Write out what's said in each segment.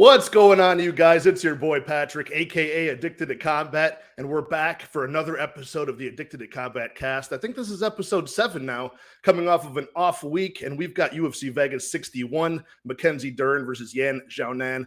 What's going on, you guys? It's your boy Patrick, aka Addicted to Combat, and we're back for another episode of the Addicted to Combat cast. I think this is episode 7 now, coming off of an off week, and we've got UFC Vegas 61, Mackenzie Dern versus Xiaonan,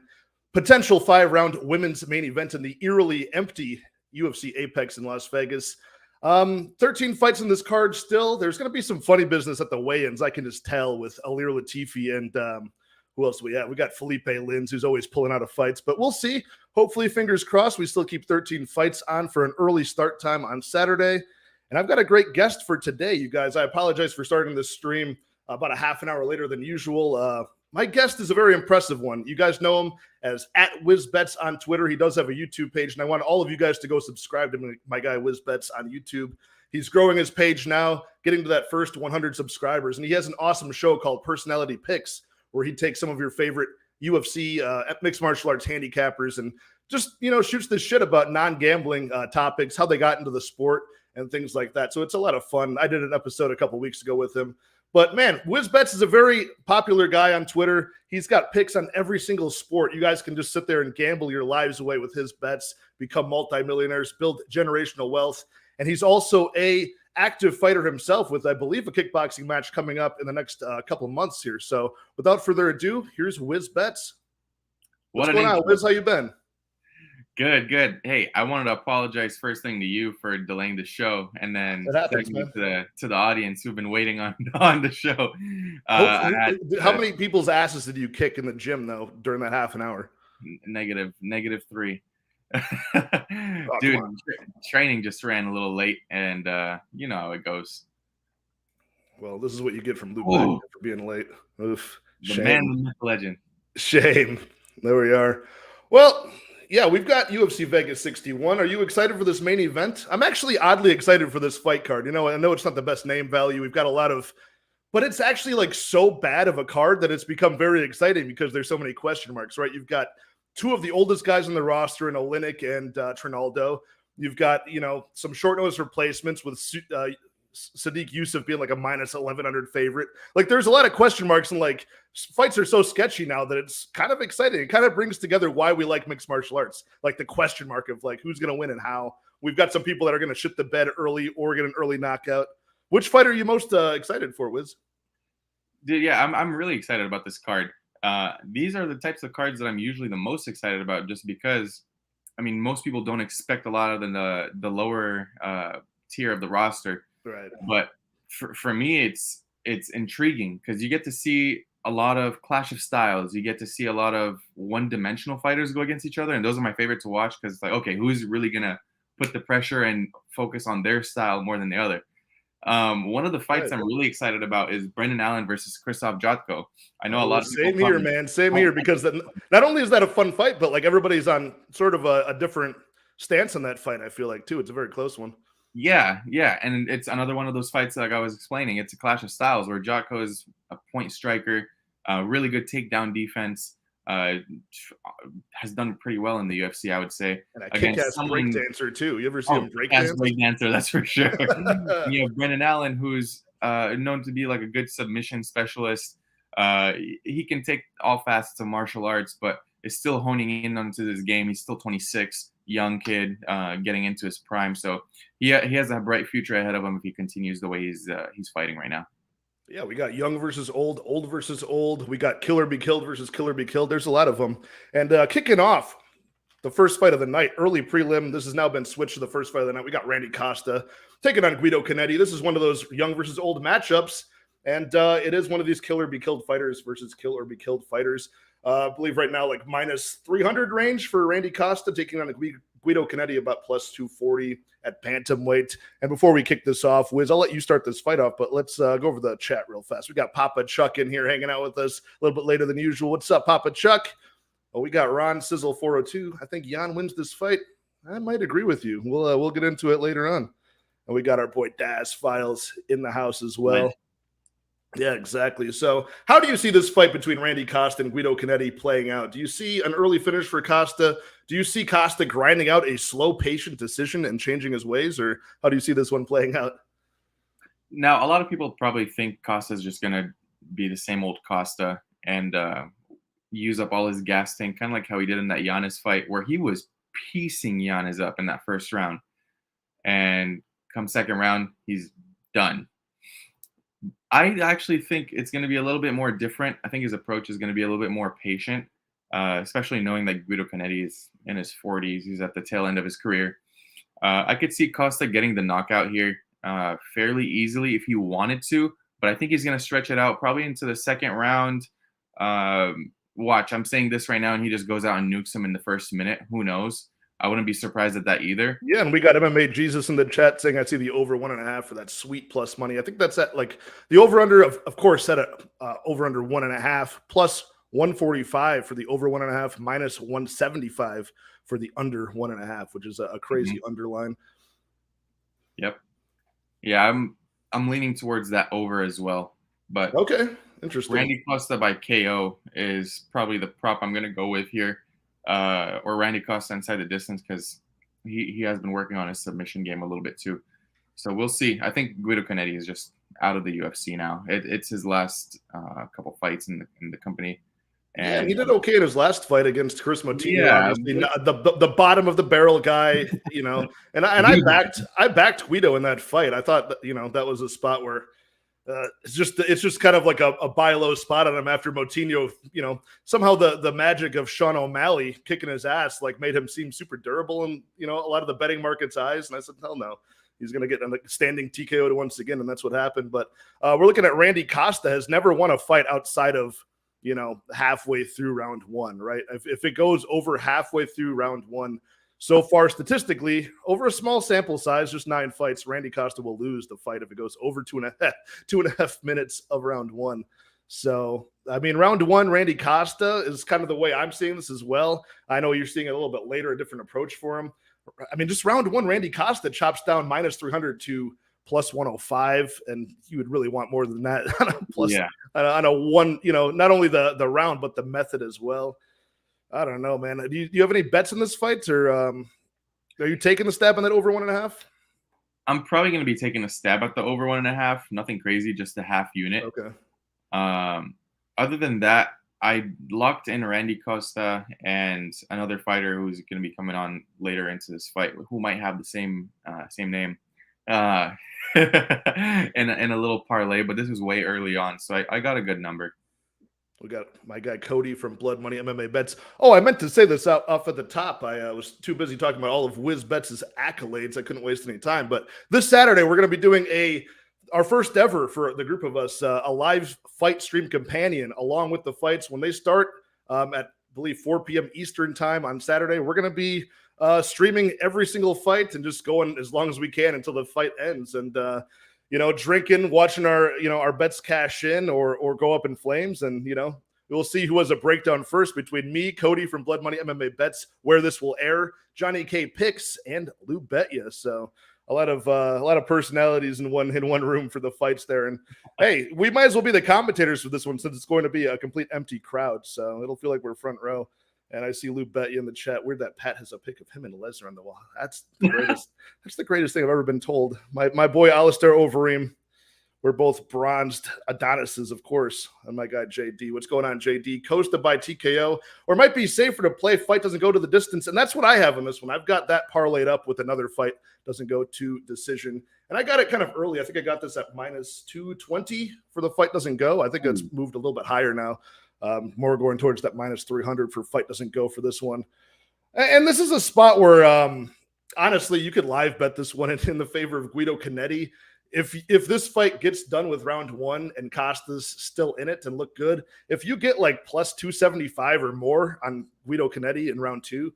potential 5-round women's main event in the eerily empty UFC Apex in Las Vegas. 13 fights in this card still. There's going to be some funny business at the weigh-ins, I can just tell, with Latifi and who else do we have? We got Felipe Lins, who's always pulling out of fights, but we'll see. Hopefully, fingers crossed, we still keep 13 fights on for an early start time on Saturday. And I've got a great guest for today, you guys. I apologize for starting this stream about a half an hour later than usual. My guest is a very impressive one. You guys know him as @WizzBets on Twitter. He does have a YouTube page, and I want all of you guys to go subscribe to my guy WizzBets on YouTube. He's growing his page now, getting to that first 100 subscribers, and he has an awesome show called Personality Picks, where he takes some of your favorite UFC mixed martial arts handicappers and just, shoots the shit about non-gambling topics, how they got into the sport and things like that. So it's a lot of fun. I did an episode a couple weeks ago with him. But man, WizzBets is a very popular guy on Twitter. He's got picks on every single sport. You guys can just sit there and gamble your lives away with his bets, become multimillionaires, build generational wealth. And he's also a active fighter himself with, I believe, a kickboxing match coming up in the next couple months here. So without further ado, here's WizzBets. What's going on, Wiz? How you been? Good. Hey, I wanted to apologize first thing to you for delaying the show, and then second to the audience who've been waiting on the show. How many people's asses did you kick in the gym though during that half an hour? -3. Dude, training just ran a little late, and you know how it goes. Well, this is what you get from Luke for being late. Oof. The man, the myth, legend. Shame. There we are. Well, yeah, we've got UFC Vegas 61. Are you excited for this main event? I'm actually oddly excited for this fight card. I know it's not the best name value. We've got a lot of, but it's actually like so bad of a card that it's become very exciting because there's so many question marks, right? You've got two of the oldest guys on the roster in Oleinik and Trinaldo. You've got, some short notice replacements with Sadiq Yusuff being like a -1100 favorite. Like there's a lot of question marks, and like fights are so sketchy now that it's kind of exciting. It kind of brings together why we like mixed martial arts, like the question mark of like who's going to win and how. We've got some people that are going to shit the bed early or get an early knockout. Which fight are you most excited for, Wiz? Dude, yeah, I'm really excited about this card. These are the types of cards that I'm usually the most excited about, just because, I mean, most people don't expect a lot of the lower tier of the roster. Right. But for me, it's intriguing because you get to see a lot of clash of styles. You get to see a lot of one-dimensional fighters go against each other, and those are my favorite to watch because it's like, okay, who's really gonna put the pressure and focus on their style more than the other? One of the fights I'm really excited about is Brendan Allen versus Jotko. I know a lot of people. Same here, man. Same here, because not only is that a fun fight, but like everybody's on sort of a different stance in that fight. I feel like too, it's a very close one. Yeah, and it's another one of those fights like I was explaining. It's a clash of styles where Jotko is a point striker, really good takedown defense, has done pretty well in the UFC, I would say. And a kick-ass breakdancer too. You ever see him breakdance? Breakdancer, that's for sure. You have Brendan Allen, who's known to be like a good submission specialist. He can take all facets of martial arts, but is still honing in onto this game. He's still 26. Young kid getting into his prime, so he has a bright future ahead of him if he continues the way he's fighting right now. Yeah, we got young versus old, old versus old. We got killer be killed versus killer be killed. There's a lot of them. And kicking off the first fight of the night, early prelim. This has now been switched to the first fight of the night. We got Randy Costa taking on Guido Cannetti. This is one of those young versus old matchups, and it is one of these killer be killed fighters versus kill or be killed fighters. I believe right now like -300 range for Randy Costa taking on Guido Cannetti, about +240 at bantamweight. And before we kick this off, Wiz, I'll let you start this fight off, but let's go over the chat real fast. We got Papa Chuck in here hanging out with us a little bit later than usual. What's up, Papa Chuck? Oh, we got Ron Sizzle 402. I think Jan wins this fight. I might agree with you. We'll get into it later on. And we got our boy Daz Files in the house as well. Yeah, exactly. So how do you see this fight between Randy Costa and Guido Cannetti playing out? Do you see an early finish for Costa? Do you see Costa grinding out a slow, patient decision and changing his ways? Or how do you see this one playing out? Now, a lot of people probably think Costa is just going to be the same old Costa. And use up all his gas tank, kind of like how he did in that Giannis fight, where he was piecing Giannis up in that first round. And come second round, he's done. I actually think it's going to be a little bit more different. I think his approach is going to be a little bit more patient, especially knowing that Guido Cannetti is in his 40s. He's at the tail end of his career. I could see Costa getting the knockout here fairly easily if he wanted to, but I think he's going to stretch it out probably into the second round. Watch, I'm saying this right now, and he just goes out and nukes him in the first minute. Who knows? I wouldn't be surprised at that either. Yeah, and we got MMA Jesus in the chat saying I see the over 1.5 for that sweet plus money. I think that's at like the over under of course set at over under 1.5 plus 145 for the over 1.5 minus 175 for the under 1.5, which is a crazy underline. Yep. Yeah, I'm leaning towards that over as well. But okay, interesting. Randy Costa by KO is probably the prop I'm going to go with here. Or Randy Costa inside the distance, because he has been working on his submission game a little bit too. So we'll see. I think Guido Cannetti is just out of the UFC now. It's his last couple fights in the company. And he did okay in his last fight against Chris Moutinho. Yeah, the bottom of the barrel guy, you know. And I backed Guido in that fight. I thought that, you know, that was a spot where it's just kind of like a buy low spot on him after Moutinho, you know, somehow the magic of Sean O'Malley kicking his ass like made him seem super durable in, you know, a lot of the betting market's eyes. And I said, hell no, he's going to get a standing TKO once again. And that's what happened. But we're looking at Randy Costa has never won a fight outside of, you know, halfway through round one, right? If it goes over halfway through round one, so far, statistically, over a small sample size, just 9 fights, Randy Costa will lose the fight if it goes over 2.5 minutes of round one. So, I mean, round one, Randy Costa is kind of the way I'm seeing this as well. I know you're seeing it a little bit later, a different approach for him. I mean, just round one, Randy Costa chops down minus 300 to plus 105, and you would really want more than that on a one, you know, not only the round, but the method as well. I don't know, man. Do you have any bets in this fight, or are you taking the stab on that over 1.5? I'm probably going to be taking a stab at the over 1.5. Nothing crazy, just a half unit. Okay. Other than that, I locked in Randy Costa and another fighter who's going to be coming on later into this fight, who might have the same name, in a little parlay. But this was way early on, so I got a good number. We got my guy Cody from Blood Money MMA Bets. Oh, I meant to say this off at the top. I was too busy talking about all of WizzBets' accolades. I couldn't waste any time. But this Saturday, we're going to be doing our first ever for the group of us, a live fight stream companion along with the fights when they start at, I believe, 4 p.m. Eastern time on Saturday. We're going to be streaming every single fight and just going as long as we can until the fight ends. And you know, drinking, watching our bets cash in or go up in flames. And, you know, we'll see who has a breakdown first between me, Cody from Blood Money MMA Bets, where this will air, Johnny K Picks, and Lou Betya. So a lot of personalities in one room for the fights there. And hey, we might as well be the commentators for this one since it's going to be a complete empty crowd. So it'll feel like we're front row. And I see Lou Betya in the chat. Weird that Pat has a pic of him and Lesnar on the wall. That's the greatest. That's the greatest thing I've ever been told. My boy Alistair Overeem. We're both bronzed Adonises, of course. And my guy JD. What's going on, JD? Costa by TKO, or it might be safer to play. Fight doesn't go to the distance, and that's what I have in this one. I've got that parlayed up with another fight doesn't go to decision, and I got it kind of early. I think I got this at minus 220 for the fight doesn't go. I think it's moved a little bit higher now. More going towards that minus 300 for fight doesn't go for this one. And this is a spot where, honestly, you could live bet this one in the favor of Guido Cannetti. If this fight gets done with round one and Costa's still in it and look good, if you get like plus 275 or more on Guido Cannetti in round two,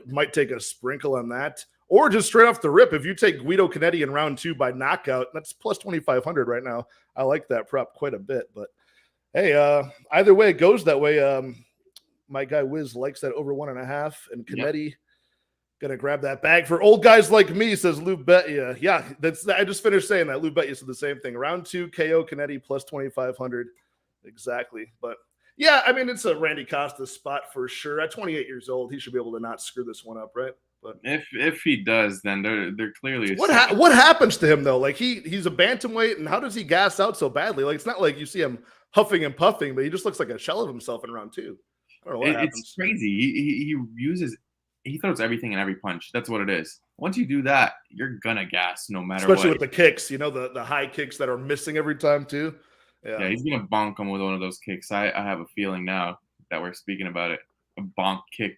might take a sprinkle on that. Or just straight off the rip, if you take Guido Cannetti in round two by knockout, that's plus 2,500 right now. I like that prop quite a bit, but hey, either way it goes that way. My guy Wiz likes that over 1.5, and Cannetti gonna grab that bag for old guys like me, says Lou Betya. Yeah, I just finished saying that. Lou Betya said the same thing. Round two, KO Cannetti plus 2,500. Exactly. But yeah, I mean, it's a Randy Costa spot for sure. At 28 years old, he should be able to not screw this one up, right? But if he does, then they're clearly what happens to him though? Like he's a bantamweight, and how does he gas out so badly? Like it's not like you see him huffing and puffing, but he just looks like a shell of himself in round two. I don't know what happens. It's crazy. He throws everything in every punch. That's what it is. Once you do that, you're gonna gas no matter Especially what. with the kicks, the high kicks that are missing every time too. Yeah, he's gonna bonk him with one of those kicks. I have a feeling now that we're speaking about it. A bonk kick.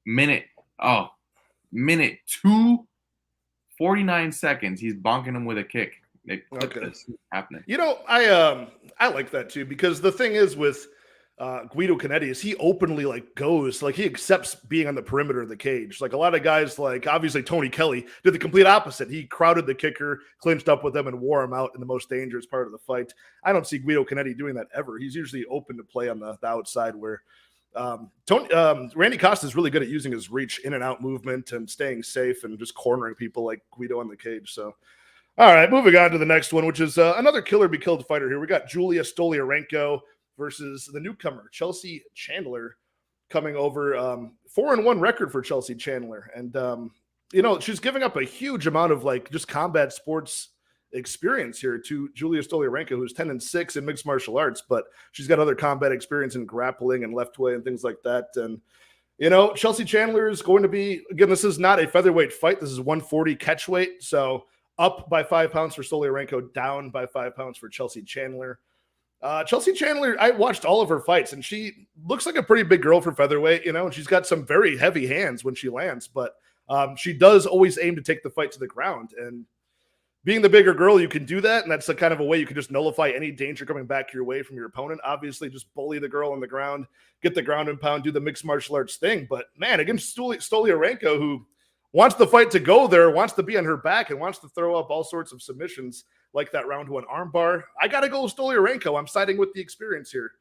Minute 2:49 seconds. He's bonking him with a kick. Okay. This happening. I like that too, because the thing is with Guido Cannetti is he openly goes, he accepts being on the perimeter of the cage. Like a lot of guys, obviously Tony Kelly did the complete opposite. He crowded the kicker, clinched up with them, and wore him out in the most dangerous part of the fight. I don't see Guido Cannetti doing that ever. He's usually open to play on the outside where Randy Costa is really good at using his reach, in and out movement, and staying safe and just cornering people like Guido on the cage. So, all right, moving on to the next one, which is another killer be killed fighter here. We got Julia Stoliarenko versus the newcomer Chelsea Chandler, coming over. 4-1 record for Chelsea Chandler, and she's giving up a huge amount of just combat sports experience here to Julia Stoliarenko, who's 10-6 in mixed martial arts, but she's got other combat experience in grappling and left way and things like that. And Chelsea Chandler is going to be, again, this is not a featherweight fight. This is 140 catch weight, so up by 5 pounds for Stoliarenko, down by 5 pounds for Chelsea Chandler. Chelsea Chandler, I watched all of her fights, and she looks like a pretty big girl for featherweight, and she's got some very heavy hands when she lands, but she does always aim to take the fight to the ground. And being the bigger girl, you can do that, and that's the kind of a way you can just nullify any danger coming back your way from your opponent. Obviously, just bully the girl on the ground, get the ground and pound, do the mixed martial arts thing. But, man, against Stoliarenko, who wants the fight to go there, wants to be on her back, and wants to throw up all sorts of submissions like that round one armbar, I got to go with Stoliarenko. I'm siding with the experience here.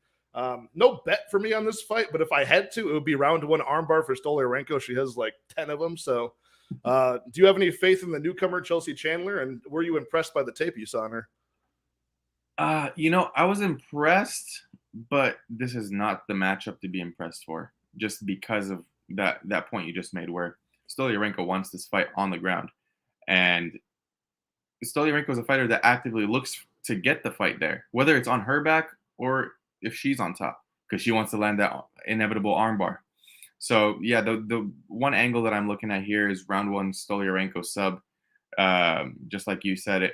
No bet for me on this fight, but if I had to, it would be round one armbar for Stoliarenko. She has 10 of them, so... do you have any faith in the newcomer Chelsea Chandler, and were you impressed by the tape you saw on her? I was impressed, but this is not the matchup to be impressed for, just because of that point you just made, where Stoliarenko wants this fight on the ground, and Stoliarenko is a fighter that actively looks to get the fight there, whether it's on her back or if she's on top, because she wants to land that inevitable armbar. So, yeah, the one angle that I'm looking at here is round one Stoliarenko sub. Just like you said,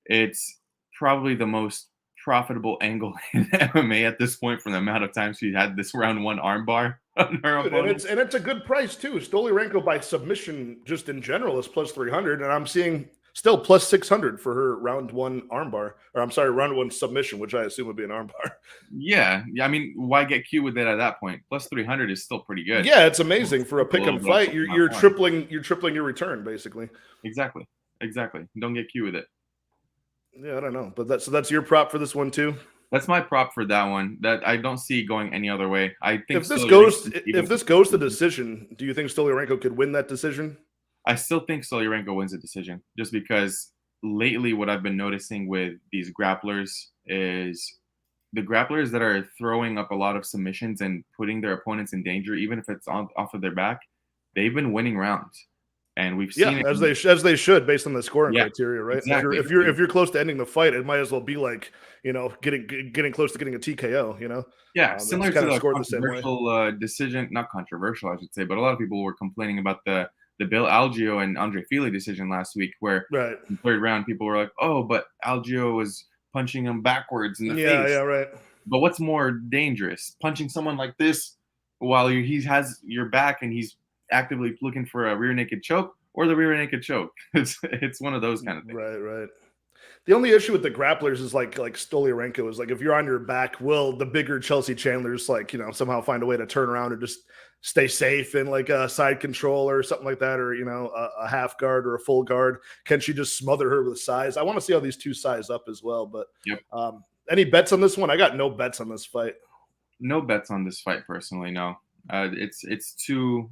it's probably the most profitable angle in MMA at this point, from the amount of times she had this round one armbar on her opponent. And it's a good price, too. Stoliarenko by submission just in general is plus 300, and I'm seeing still plus 600 for her round one armbar. Or I'm sorry, round one submission, which I assume would be an armbar. Yeah. I mean, why get cute with it at that point? Plus 300 is still pretty good. Yeah, it's amazing for a pick-em fight. You're tripling your return, basically. Exactly. Don't get cute with it. Yeah, I don't know, but that's your prop for this one too. That's my prop for that one. That I don't see going any other way. I think if this goes to decision, do you think Stoliarenko could win that decision? I still think Stoliarenko wins a decision, just because lately what I've been noticing with these grapplers is the grapplers that are throwing up a lot of submissions and putting their opponents in danger, even if it's off of their back, they've been winning rounds. And we've seen it as they should, based on the scoring criteria, right? Exactly. If you're close to ending the fight, it might as well be getting close to getting a TKO, Yeah, similar to the controversial decision, not controversial, I should say, but a lot of people were complaining about the Bill Algeo and Andre Fili decision last week, where in the third round people were like, oh, but Algeo was punching him backwards in the face. Yeah, right. But what's more dangerous? Punching someone like this while he has your back and he's actively looking for a rear naked choke, or the rear naked choke? It's one of those kind of things. Right. The only issue with the grapplers is like Stoliarenko is if you're on your back, will the bigger Chelsea Chandler's somehow find a way to turn around and just stay safe in a side control or something like that, or a half guard or a full guard? Can she just smother her with size? I want to see how these two size up as well. But any bets on this one? I got no bets on this fight. No bets on this fight personally. No, it's too.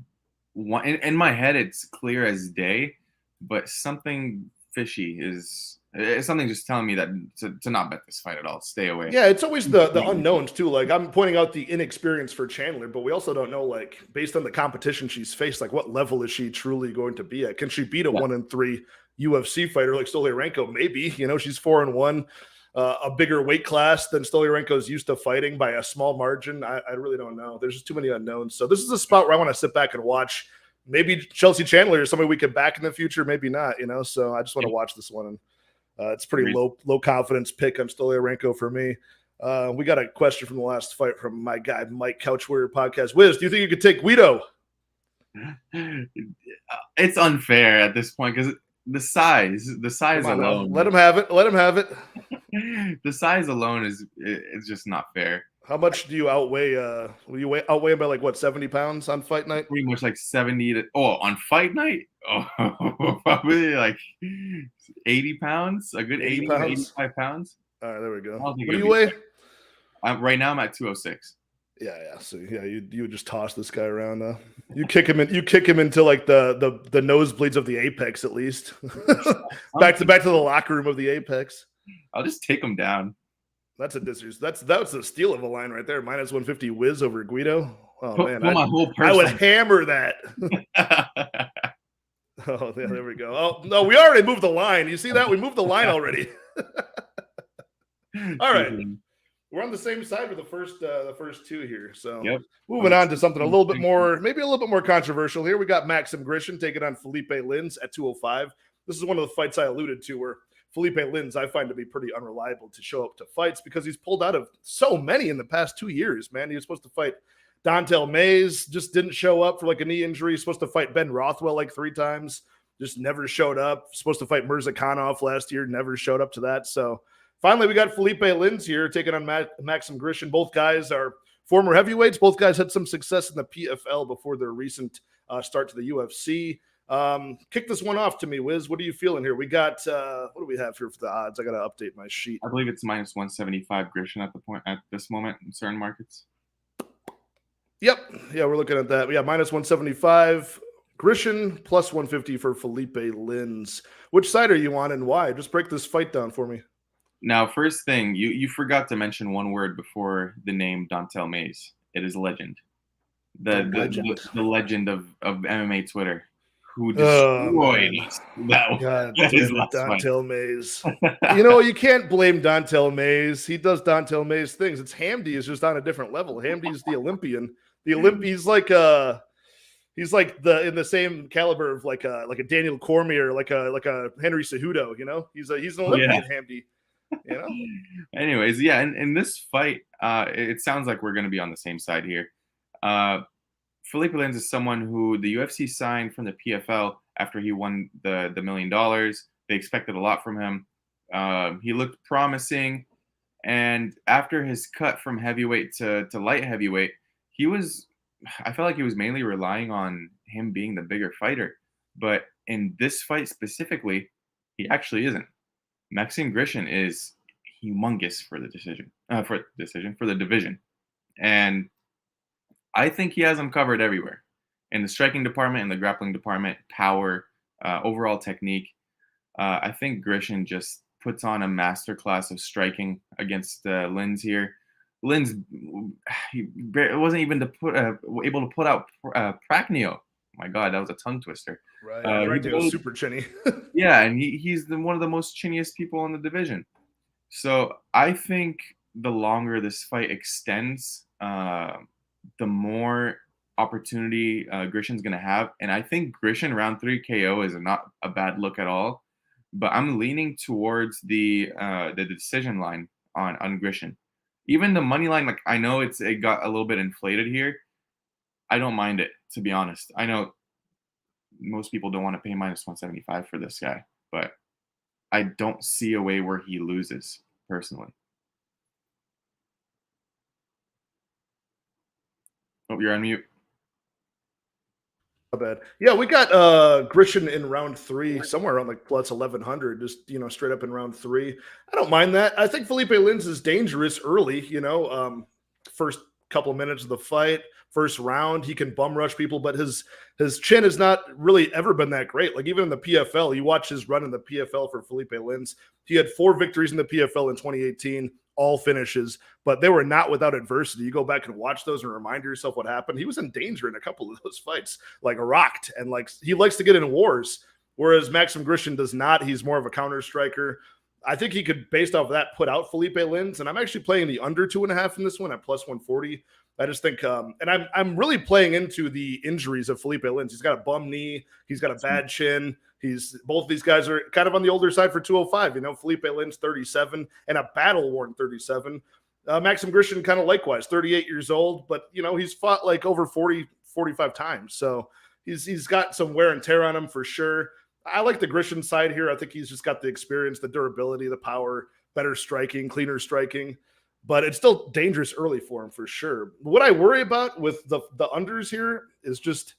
In my head, it's clear as day, but something fishy is. It's something just telling me that to not bet this fight at all. Stay away. Yeah, it's always the unknowns too. I'm pointing out the inexperience for Chandler, but we also don't know, based on the competition she's faced, what level is she truly going to be at? Can she beat a 1-3 UFC fighter like Stoliarenko? Maybe. She's 4-1. a bigger weight class than Stoliarenko's used to fighting by a small margin. I really don't know. There's just too many unknowns. So this is a spot where I want to sit back and watch. Maybe Chelsea Chandler is somebody we could back in the future, maybe not, So I just want to watch this one. And it's pretty low confidence pick on Stoliarenko for me. We got a question from the last fight from my guy, Mike, Couch Warrior Podcast. Wiz, do you think you could take Guido? It's unfair at this point because the size alone. Let him have it. The size alone is just not fair. How much do you outweigh? Will you outweigh him by like what, 70 pounds on fight night? Pretty much like 70 on fight night. Probably like 80 pounds. A good 80 to 85 pounds. All right, there we go. What do you weigh? Right now I'm at 206. Yeah. So yeah, you would just toss this guy around. You kick him into like the nosebleeds of the apex at least. back to the locker room of the apex. I'll just take him down. That's a steal of a line right there. Minus 150 Wiz over Guido. Oh man, I would hammer that. Oh yeah, there we go. Oh no, we already moved the line. You see that? We moved the line already. All right. We're on the same side with the first two here. So moving on to something maybe a little bit more controversial here. We got Maxim Grishin taking on Felipe Lins at 205. This is one of the fights I alluded to where Felipe Lins I find to be pretty unreliable to show up to fights because he's pulled out of so many in the past 2 years, man. He was supposed to fight Dontel Mays, just didn't show up for like a knee injury. He's supposed to fight Ben Rothwell like 3 times, just never showed up. Supposed to fight Mirzakhanov last year, never showed up to that. So finally, we got Felipe Lins here taking on Maxim Grishin. Both guys are former heavyweights. Both guys had some success in the PFL before their recent start to the UFC. Kick this one off to me, Wiz. What are you feeling here? We got what do we have here for the odds? I got to update my sheet. I believe it's minus 175 Grishin at this moment in certain markets. Yep. Yeah, we're looking at that. Yeah, minus 175 Grishin, plus 150 for Felipe Lins. Which side are you on and why? Just break this fight down for me. Now, first thing, you forgot to mention one word before the name Dontel Mays. It is legend. The legend of MMA Twitter, who destroyed Dontel Mays. You can't blame Dontel Mays. He does Dontel Mays things. It's Hamdi is just on a different level. Hamdi's the Olympian. He's like in the same caliber of like a Daniel Cormier, like a Henry Cejudo. He's an Olympian. Hamdi. Anyways, yeah, in this fight, it sounds like we're going to be on the same side here. Felipe Lins is someone who the UFC signed from the PFL after he won the $1 million. They expected a lot from him. He looked promising, and after his cut from heavyweight to light heavyweight, I felt like he was mainly relying on him being the bigger fighter. But in this fight specifically, he actually isn't. Maxim Grishin is humongous for the division. And I think he has them covered everywhere. In the striking department, in the grappling department, power, overall technique. I think Grishin just puts on a masterclass of striking against Lins here. Lins, he wasn't even able to put out Praknio. My God, that was a tongue twister. Right, he was super chinny. Yeah, and he's one of the most chinniest people in the division. So I think the longer this fight extends, the more opportunity Grishin's going to have. And I think Grishin round 3 KO is not a bad look at all. But I'm leaning towards the decision line on Grishin. Even the money line, I know it got a little bit inflated here. I don't mind it, to be honest. I know most people don't want to pay minus 175 for this guy, but I don't see a way where he loses, personally. Oh, you're on mute. Not bad. Yeah, we got Grishin in round 3, somewhere around plus 1,100, just straight up in round 3. I don't mind that. I think Felipe Lins is dangerous early. First couple of minutes of the fight, first round, he can bum rush people, but his chin has not really ever been that great. Like even in the PFL, you watch his run in the PFL for Felipe Lins. He had 4 victories in the PFL in 2018. All finishes, but they were not without adversity. You go back and watch those and remind yourself what happened. He was in danger in a couple of those fights, rocked, and he likes to get in wars, whereas Maxim Grishin does not. He's more of a counter striker. I think he could, based off of that, put out Felipe Lins, and I'm actually playing the under 2.5 in this one at plus 140. I just think, and I'm really playing into the injuries of Felipe Lins. He's got a bum knee, he's got a bad chin. Both of these guys are kind of on the older side for 205. Felipe Lins 37 and a battle worn 37. Maxim Grishin kind of likewise, 38 years old, but he's fought like over 40, 45 times, so he's got some wear and tear on him for sure. I like the Grishin side here. I think he's just got the experience, the durability, the power, better striking, cleaner striking, but it's still dangerous early for him for sure. What I worry about with the unders here is just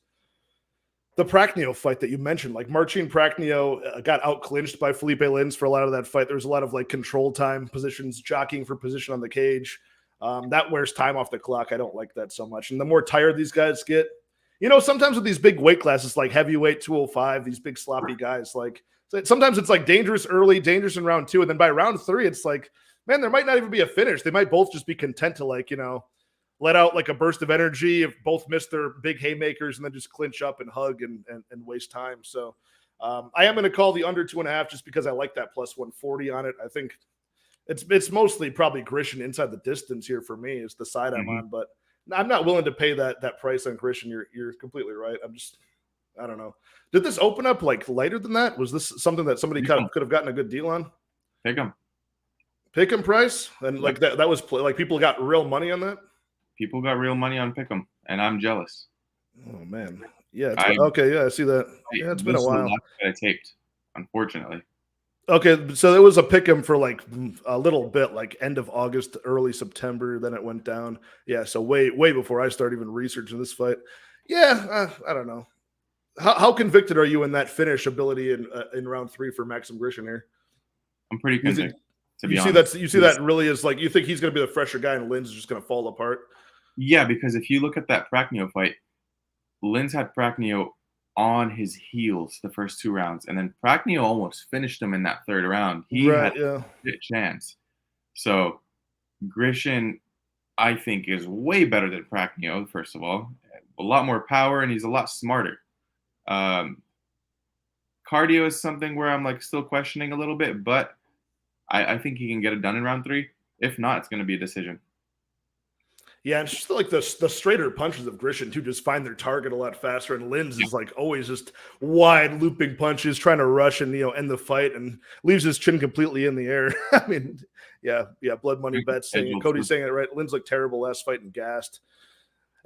the Prachnio fight that you mentioned. Like Marcin Prachnio got out clinched by Felipe Lins for a lot of that fight. There was a lot of like control time positions, jockeying for position on the cage. That wears time off the clock. I don't like that so much. And the more tired these guys get, sometimes with these big weight classes like heavyweight 205, these big sloppy guys, like sometimes it's like dangerous early, dangerous in round 2, and then by round 3, it's like, man, there might not even be a finish. They might both just be content to let out like a burst of energy if both miss their big haymakers and then just clinch up and hug and waste time. So I am going to call the under 2.5 just because I like that plus 140 on it. I think it's mostly probably Grishin inside the distance here for me is the side I'm on, but I'm not willing to pay that price on Grishin. You're completely right. I don't know. Did this open up like lighter than that? Was this something that somebody could have gotten a good deal on? Pick 'em Price? And like that was like people got real money on that? People got real money on Pick'em, and I'm jealous. Oh man. Yeah. Okay. Yeah, I see that. Yeah, it's been a while. I taped, unfortunately. Okay, so there was a pick'em for like a little bit, like end of August, early September. Then it went down. Yeah, so way before I started even researching this fight. Yeah, I don't know. How convicted are you in that finish ability in round 3 for Maxim Grishin here? I'm pretty convicted. To be honest, you see that really is like you think he's going to be the fresher guy, and Lins is just going to fall apart. Yeah, because if you look at that Prachnio fight, Lins had Prachnio on his heels the first 2 rounds, and then Prachnio almost finished him in that 3rd round. He had a good chance. So Grishin, I think, is way better than Prachnio, first of all. A lot more power, and he's a lot smarter. Cardio is something where I'm like still questioning a little bit, but I think he can get it done in round 3. If not, it's going to be a decision. Yeah, it's just like the straighter punches of Grishin too just find their target a lot faster, and Lins is like always just wide looping punches, trying to rush and end the fight, and leaves his chin completely in the air. I mean, yeah, Blood Money Bet saying it. Cody's saying it right. Lins looked terrible last fight and gassed.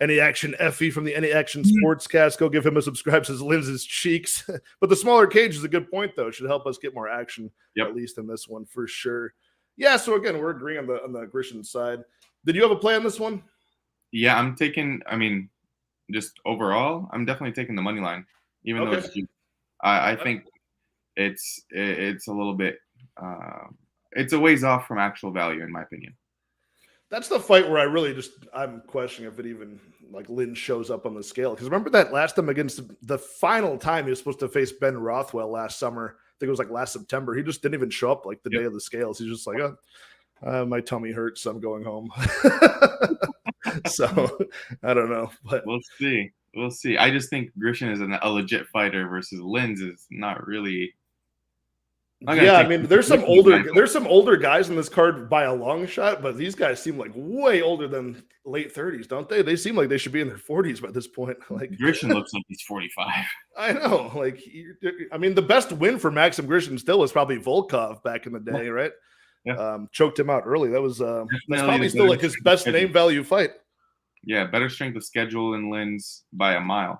Any Action Effie from the Any Action Sportscast, go give him a subscribe. Says Lins's cheeks, but the smaller cage is a good point though. It should help us get more action at least in this one for sure. Yeah, so again, we're agreeing on the Grishin side. Did you have a play on this one? Yeah, I'm taking. I mean, just overall, I'm definitely taking the money line, even though it's cheap. I think it's a little bit. It's a ways off from actual value, in my opinion. That's the fight where I'm questioning if it even like Lin shows up on the scale. Because remember that last time against the final time he was supposed to face Ben Rothwell last summer. I think it was like last September. He just didn't even show up like the day of the scales. He's just like, my tummy hurts, so I'm going home. So I don't know, but we'll see. I just think Grishin is a legit fighter versus Lins is not really. Yeah, I mean, there's some older guys in this card by a long shot, but these guys seem like way older than late 30s, don't they? They seem like they should be in their 40s by this point. Like Grishin looks like he's 45. I know. Like, I mean, the best win for Maxim Grishin still was probably Volkov back in the day, right? Yeah. Choked him out early. That was that's probably still like his best name value fight. Yeah, better strength of schedule than Lins by a mile.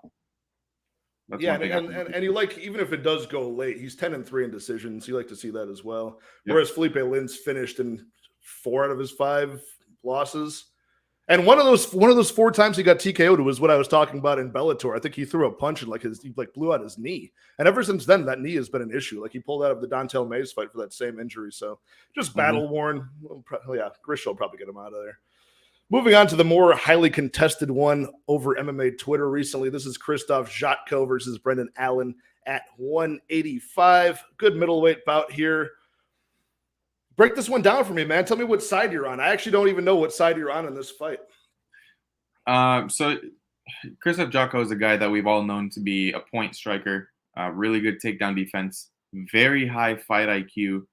That's and you like, even if it does go late, he's 10-3 in decisions. You like to see that as well. Yep. Whereas Felipe Lins finished in 4 out of his 5 losses. And one of those 4 times he got TKO'd was what I was talking about in Bellator. I think he threw a punch and he blew out his knee. And ever since then, that knee has been an issue. Like he pulled out of the Dontel Mays fight for that same injury. So just battle worn. Yeah, Grish will probably get him out of there. Moving on to the more highly contested one over MMA Twitter recently. This is Krzysztof Jotko versus Brendan Allen at 185. Good middleweight bout here. Break this one down for me, man. Tell me what side you're on. I actually don't even know what side you're on in this fight. So Krzysztof Jotko is a guy that we've all known to be a point striker, really good takedown defense, very high fight IQ,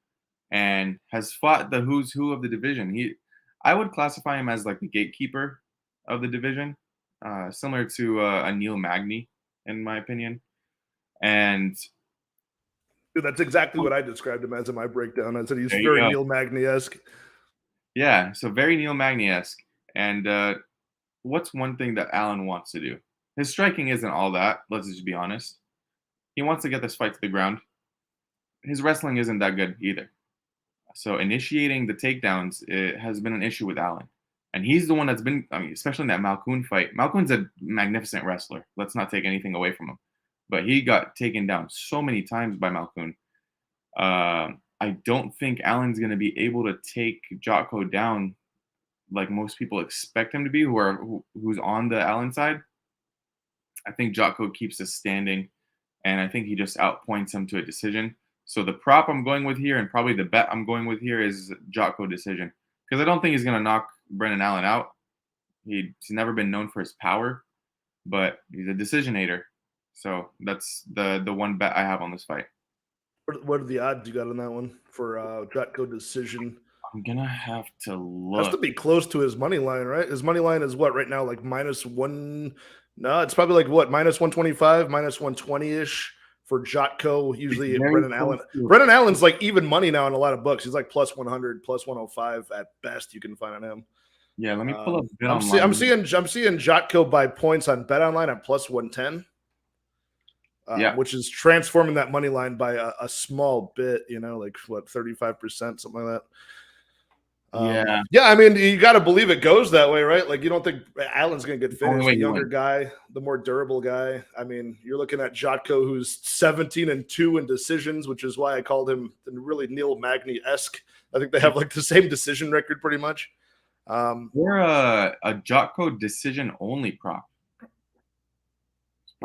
and has fought the who's who of the division. I would classify him as like the gatekeeper of the division, similar to a Neil Magny, in my opinion. And Dude, that's exactly what I described him as in my breakdown. I said he's there you very go. Neil Magny-esque. Yeah, so very Neil Magny-esque. And what's one thing that Allen wants to do? His striking isn't all that. Let's just be honest. He wants to get this fight to the ground. His wrestling isn't that good either. So initiating the takedowns, it has been an issue with Allen. And he's the one that's been, I mean, especially in that Malkoun fight. Malkoun's a magnificent wrestler. Let's not take anything away from him. But he got taken down so many times by Malkoun. I don't think Allen's going to be able to take Jotko down like most people expect him to be, who's on the Allen side. I think Jotko keeps us standing, and I think he just outpoints him to a decision. So the prop I'm going with here, and probably the bet I'm going with here, is Jotko decision, because I don't think he's going to knock Brendan Allen out. He's never been known for his power, but he's a decisionator. So that's the one bet I have on this fight. What are the odds you got on that one for Jotko decision? I'm gonna have to look. Has to be close to his money line, right? His money line is what right now, like -1. No, it's probably like what, -125, -120-ish for Jotko. Usually Brendan Allen. Brendan Allen's like even money now in a lot of books. He's like +100, +105 at best you can find on him. Yeah, let me pull up. I'm seeing Jotko by points on Bet Online at +110. Which is transforming that money line by a small bit, like what, 35%, something like that. Yeah, I mean, you got to believe it goes that way, right? Like, you don't think Allen's going to get finished. The younger guy, the more durable guy. I mean, you're looking at Jotko, who's 17-2 in decisions, which is why I called him really Neil Magny-esque. I think they have like the same decision record pretty much. We're a Jotko decision only prop.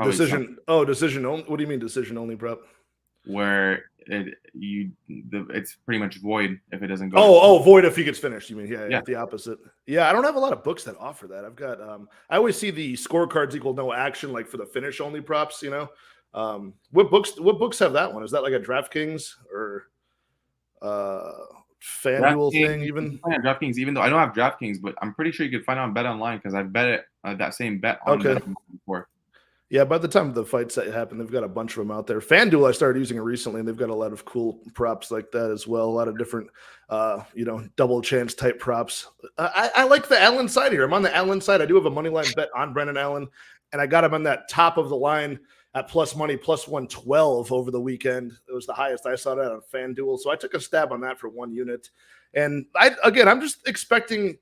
Decision only. What do you mean decision only prop? Where it's pretty much void if it doesn't go. Void if he gets finished. You mean yeah, the opposite. Yeah, I don't have a lot of books that offer that. I've got I always see the scorecards equal no action, like for the finish only props. What books have that one? Is that like a DraftKings or FanDuel thing? Even DraftKings, even though I don't have DraftKings, but I'm pretty sure you could find it on Bet Online because I've bet it that same bet on Bet before. Yeah, by the time the fights that happen, they've got a bunch of them out there. FanDuel, I started using it recently, and they've got a lot of cool props like that as well. A lot of different, double chance type props. I like the Allen side here. I'm on the Allen side. I do have a money line bet on Brendan Allen, and I got him on that top of the line at plus money, +112 over the weekend. It was the highest I saw that on FanDuel. So I took a stab on that for 1 unit. And I'm just expecting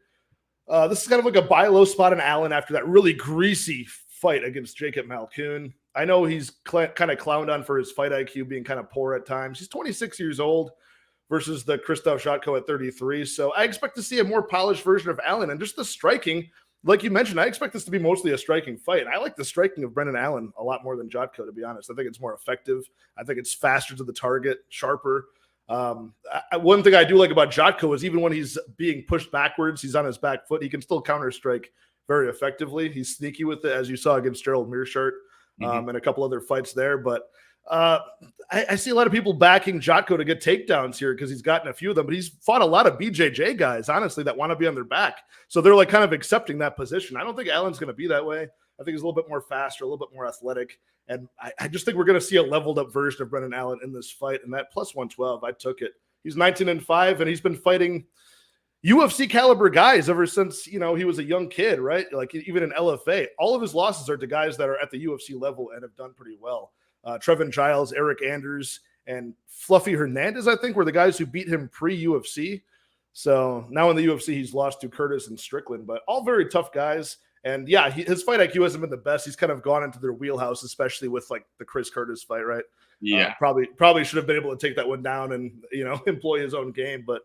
this is kind of like a buy low spot on Allen after that really greasy fight against Jacob Malkoun. I know he's kind of clowned on for his fight IQ being kind of poor at times. He's 26 years old versus the Krzysztof Jotko at 33. So I expect to see a more polished version of Allen, and just the striking, like you mentioned, I expect this to be mostly a striking fight. I like the striking of Brendan Allen a lot more than Jotko, to be honest. I think it's more effective. I think it's faster to the target, sharper. One thing I do like about Jotko is even when he's being pushed backwards, he's on his back foot, he can still counter strike very effectively. He's sneaky with it, as you saw against Gerald Meerschaert and a couple other fights there. But I see a lot of people backing Jotko to get takedowns here because he's gotten a few of them, but he's fought a lot of BJJ guys, honestly, that want to be on their back. So they're like kind of accepting that position. I don't think Allen's going to be that way. I think he's a little bit more faster, a little bit more athletic. And I just think we're going to see a leveled up version of Brendan Allen in this fight. And that +112, I took it. He's 19-5, and he's been fighting UFC caliber guys ever since, he was a young kid, right? Like even in LFA, all of his losses are to guys that are at the UFC level and have done pretty well. Trevin Giles, Eric Anders, and Fluffy Hernandez, I think, were the guys who beat him pre-UFC. So now in the UFC, he's lost to Curtis and Strickland, but all very tough guys. And yeah, his fight IQ hasn't been the best. He's kind of gone into their wheelhouse, especially with like the Chris Curtis fight, right? Yeah. Probably should have been able to take that one down and, employ his own game, but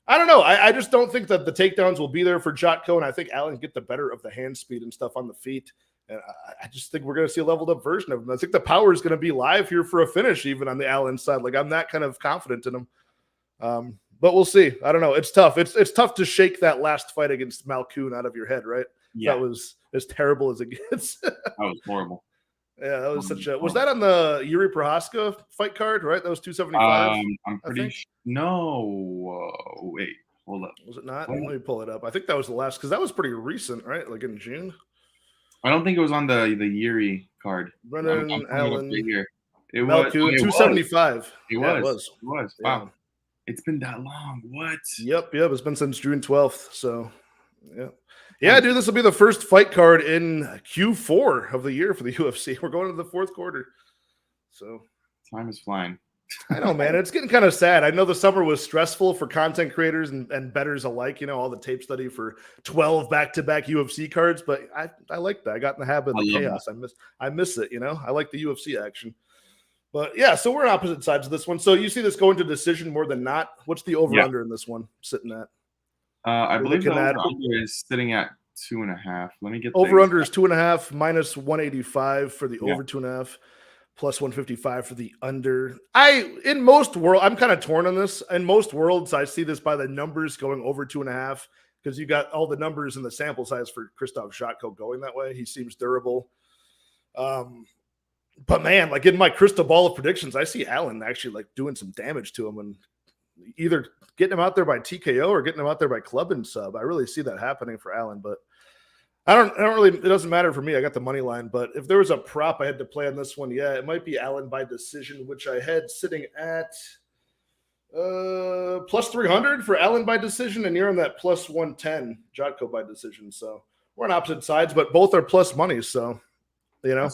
I don't know. I just don't think that the takedowns will be there for Jotko, and I think Allen can get the better of the hand speed and stuff on the feet. And I just think we're going to see a leveled up version of him. I think the power is going to be live here for a finish, even on the Allen side. Like I'm that kind of confident in him. But we'll see. I don't know. It's tough. It's tough to shake that last fight against Malkoun out of your head, right? Yeah. That was as terrible as it gets. That was horrible. Yeah, that was such a. Was that on the Yuri Prohaska fight card? Right, that was 275. I'm I pretty think. no. Wait, hold up. Was it not? What? Let me pull it up. I think that was the last because that was pretty recent, right? Like in June. I don't think it was on the Yuri card. I'm Brennan pulling it up right Allen here. It was. Melku It was. 275. It Yeah, was. it was. It was. Yeah. Wow. It's been that long. What? Yep. It's been since June 12th. So, yeah, dude. This will be the first fight card in Q4 of the year for the UFC. We're going to the fourth quarter. So time is flying. I know, man. It's getting kind of sad. I know the summer was stressful for content creators and bettors alike. You know, all the tape study for 12 back-to-back UFC cards. But I like that. I got in the habit of the chaos. I miss it. You know, I like the UFC action. But yeah, so we're on opposite sides of this one. So you see this going to decision more than not. What's the over/under in this one sitting at? I believe the over/under is sitting at 2.5. Let me get over/under is 2.5 minus 185 for the over 2.5. Plus 155 for the under. In most world, I'm kind of torn on this. In most worlds, I see this by the numbers going over 2.5 because you got all the numbers in the sample size for Christoph Jotko going that way. He seems durable. But man, like in my crystal ball of predictions, I see Allen actually like doing some damage to him and either getting him out there by TKO or getting him out there by club and sub. I really see that happening for Allen, but I don't really, it doesn't matter for me. I got the money line, but if there was a prop I had to play on this one, it might be Allen by decision, which I had sitting at plus 300 for Allen by decision, and you're on that plus 110 Jotko by decision. So we're on opposite sides, but both are plus money. So, you know,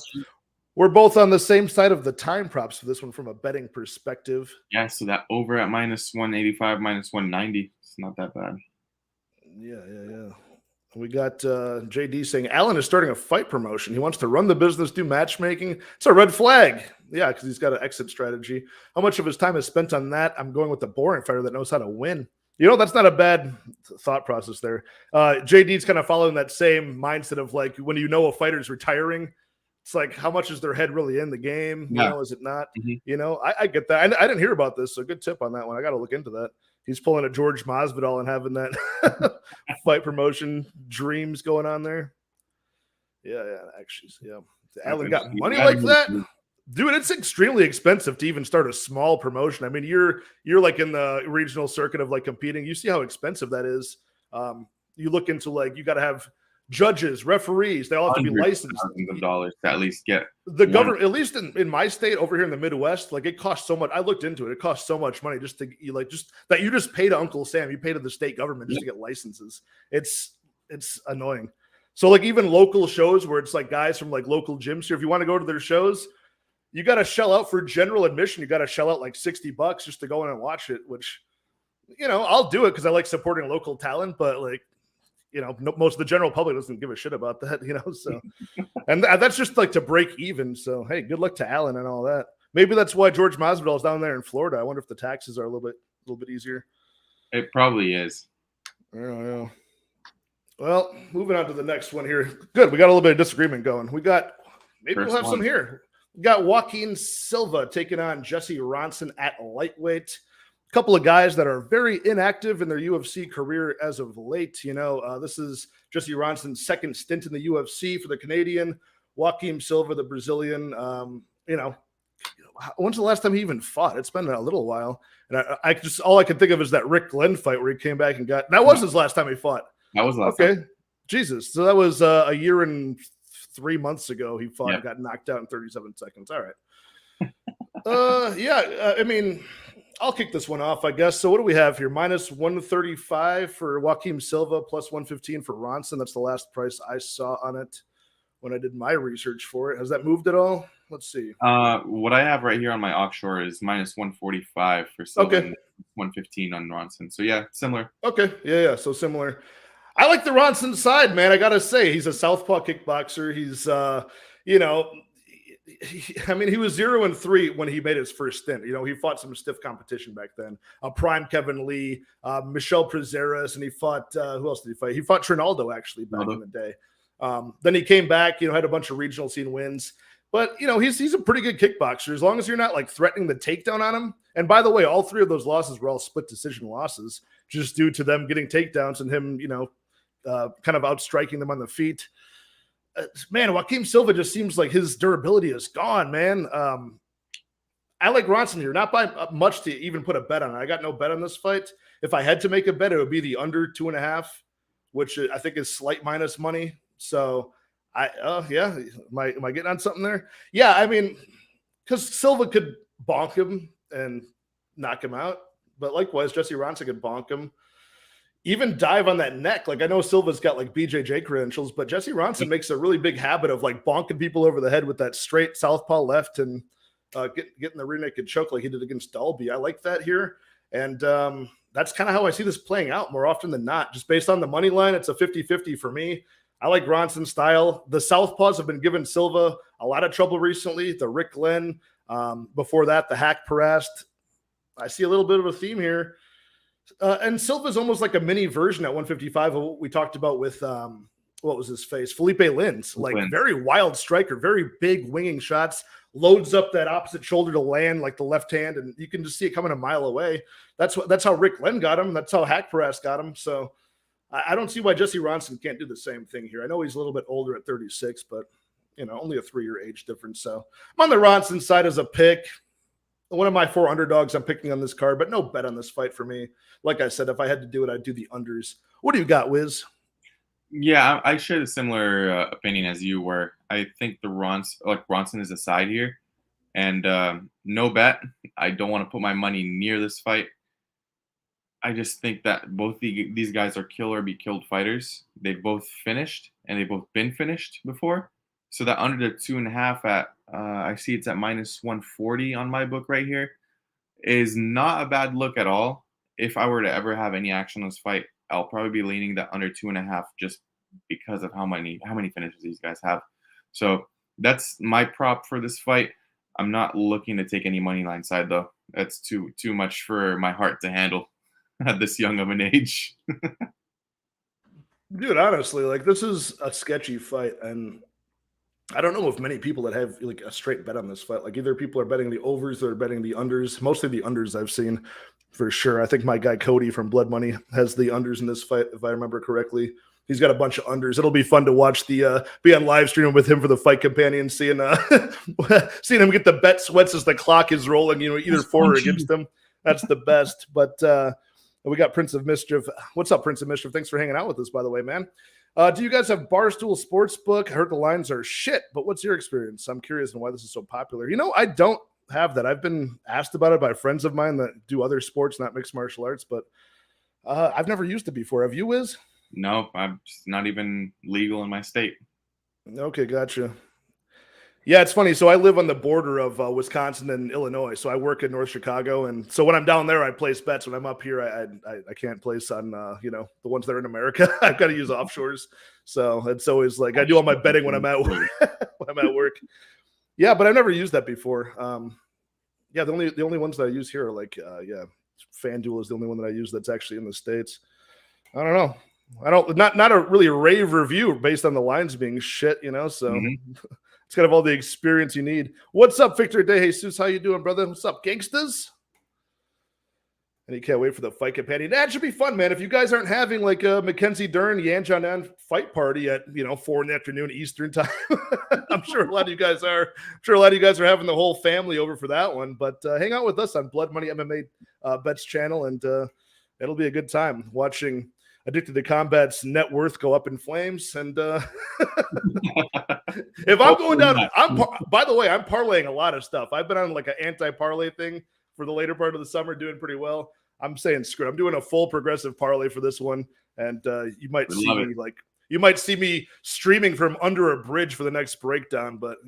we're both on the same side of the time props for this one from a betting perspective. Yeah, so that over at minus 185, minus 190. It's not that bad. Yeah. We got JD saying Allen is starting a fight promotion. He wants to run the business, do matchmaking. It's a red flag. Yeah, because he's got an exit strategy. How much of his time is spent on that? I'm going with the boring fighter that knows how to win. You know, that's not a bad thought process there. JD's kind of following that same mindset of like when you know a fighter's retiring, it's like how much is their head really in the game? You know, is it not? Mm-hmm. You know, I get that. I didn't hear about this, so good tip on that one. I got to look into that. He's pulling a George Masvidal and having that fight promotion dreams going on there. Yeah, actually, yeah. Allen got money like that, dude. It's extremely expensive to even start a small promotion. I mean, you're like in the regional circuit of like competing. You see how expensive that is. You look into like you got to have judges, referees. They all have to be licensed. Thousands of dollars to at least get the government. At least in my state over here in the Midwest, like it costs so much. I looked into it. It costs so much money just to that you just pay to Uncle Sam. You pay to the state government just to get licenses. It's annoying. So like even local shows where it's like guys from like local gyms here, if you want to go to their shows, you got to shell out for general admission. You got to shell out like $60 just to go in and watch it, which, you know, I'll do it because I like supporting local talent, but like, you know, most of the general public doesn't give a shit about that, you know, so, and that's just like to break even. So, hey, good luck to Allen and all that. Maybe that's why George Masvidal is down there in Florida. I wonder if the taxes are a little bit easier. It probably is. Yeah. Well, moving on to the next one here. Good. We got a little bit of disagreement going. We'll have some here. We got Joaquin Silva taking on Jesse Ronson at lightweight. Couple of guys that are very inactive in their UFC career as of late. You know, this is Jesse Ronson's second stint in the UFC for the Canadian. Joaquin Silva, the Brazilian. You know, when's the last time he even fought? It's been a little while. And I just all I can think of is that Rick Glenn fight where he came back and that was his last time he fought. That was last time. Jesus. So that was a year and 3 months ago he fought and got knocked out in 37 seconds. All right. I mean, I'll kick this one off, I guess. So what do we have here? Minus 135 for Joaquin Silva, plus 115 for Ronson. That's the last price I saw on it when I did my research for it. Has that moved at all? Let's see. What I have right here on my offshore is minus 145 for Silva and 115 on Ronson. So yeah, similar. Okay. Yeah. So similar. I like the Ronson side, man. I got to say, he's a southpaw kickboxer. He's, you know, he was 0-3 when he made his first stint. You know, he fought some stiff competition back then. Prime Kevin Lee, Michel Prazeres, and he fought who else did he fight? He fought Trinaldo actually back in the day. Then he came back, you know, had a bunch of regional scene wins. But you know, he's a pretty good kickboxer as long as you're not like threatening the takedown on him. And by the way, all three of those losses were all split decision losses, just due to them getting takedowns and him, you know, kind of outstriking them on the feet. man, Joaquin Silva just seems like his durability is gone, man. I like Ronson here, not by much to even put a bet on it. I got no bet on this fight. If I had to make a bet, it would be the under 2.5, which I think is slight minus money. So yeah, am I getting on something there? Yeah, I mean, because Silva could bonk him and knock him out, but likewise, Jesse Ronson could bonk him. Even dive on that neck. Like, I know Silva's got like BJJ credentials, but Jesse Ronson makes a really big habit of like bonking people over the head with that straight southpaw left and getting the rear naked choke like he did against Dalby. I like that here. And that's kind of how I see this playing out more often than not. Just based on the money line, it's a 50-50 for me. I like Ronson's style. The southpaws have been giving Silva a lot of trouble recently. The Rick Glenn, before that, the Hack Parast. I see a little bit of a theme here. And Silva's almost like a mini version at 155 of what we talked about with what was his face? Felipe Lins. Like very wild striker, very big winging shots, loads up that opposite shoulder to land like the left hand, and you can just see it coming a mile away. That's how Rick Glenn got him. That's how Hack Paras got him. So I don't see why Jesse Ronson can't do the same thing here. I know he's a little bit older at 36, but only a 3-year age difference. So I'm on the Ronson side as a pick. One of my 4 underdogs I'm picking on this card, but no bet on this fight for me. Like I said, if I had to do it, I'd do the unders. What do you got, Wiz? Yeah, I share a similar opinion as you, where I think Ronson is a side here, and no bet. I don't want to put my money near this fight. I just think that both these guys are kill or be killed fighters. They've both finished, and they've both been finished before. So that under the 2.5 at I see it's at minus 140 on my book right here is not a bad look at all. If I were to ever have any action on this fight, I'll probably be leaning that under 2.5 just because of how many finishes these guys have. So that's my prop for this fight. I'm not looking to take any money line side though. That's too much for my heart to handle at this young of an age. Dude, honestly, like this is a sketchy fight, and I don't know if many people that have like a straight bet on this fight. Like either people are betting the overs or betting the unders. Mostly the unders I've seen for sure. I think my guy Cody from Blood Money has the unders in this fight, if I remember correctly. He's got a bunch of unders. It'll be fun to watch the be on live stream with him for the Fight Companion, seeing seeing him get the bet sweats as the clock is rolling, either for or against him. That's the best. But we got Prince of Mischief. What's up, Prince of Mischief? Thanks for hanging out with us, by the way, man. Do you guys have Barstool Sportsbook? I heard the lines are shit, but what's your experience? I'm curious on why this is so popular. I don't have that. I've been asked about it by friends of mine that do other sports, not mixed martial arts, but I've never used it before. Have you, Wiz? No, I'm not even legal in my state. Okay, gotcha. Yeah, it's funny. So I live on the border of Wisconsin and Illinois. So I work in North Chicago, and so when I'm down there, I place bets. When I'm up here, I can't place on the ones that are in America. I've got to use offshores. So it's always like I do all my betting when I'm at work. When I'm at work. Yeah, but I've never used that before. Yeah, the only ones that I use here are like FanDuel is the only one that I use that's actually in the States. I don't know. Not a really rave review based on the lines being shit, so it's kind of all the experience you need. What's up, Victor De Jesus? How you doing, brother? What's up, gangstas? And you can't wait for the Fight Companion. That should be fun, man. If you guys aren't having like a Mackenzie Dern, Xiaonan fight party at 4 p.m. Eastern time, I'm sure a lot of you guys are. I'm sure a lot of you guys are having the whole family over for that one. But hang out with us on Blood Money MMA Bets channel, and it'll be a good time watching Addicted to Combat's net worth go up in flames. And if I'm going down, by the way, I'm parlaying a lot of stuff. I've been on like an anti-parlay thing for the later part of the summer, doing pretty well. I'm saying screw it. I'm doing a full progressive parlay for this one. And you might see me streaming from under a bridge for the next breakdown, but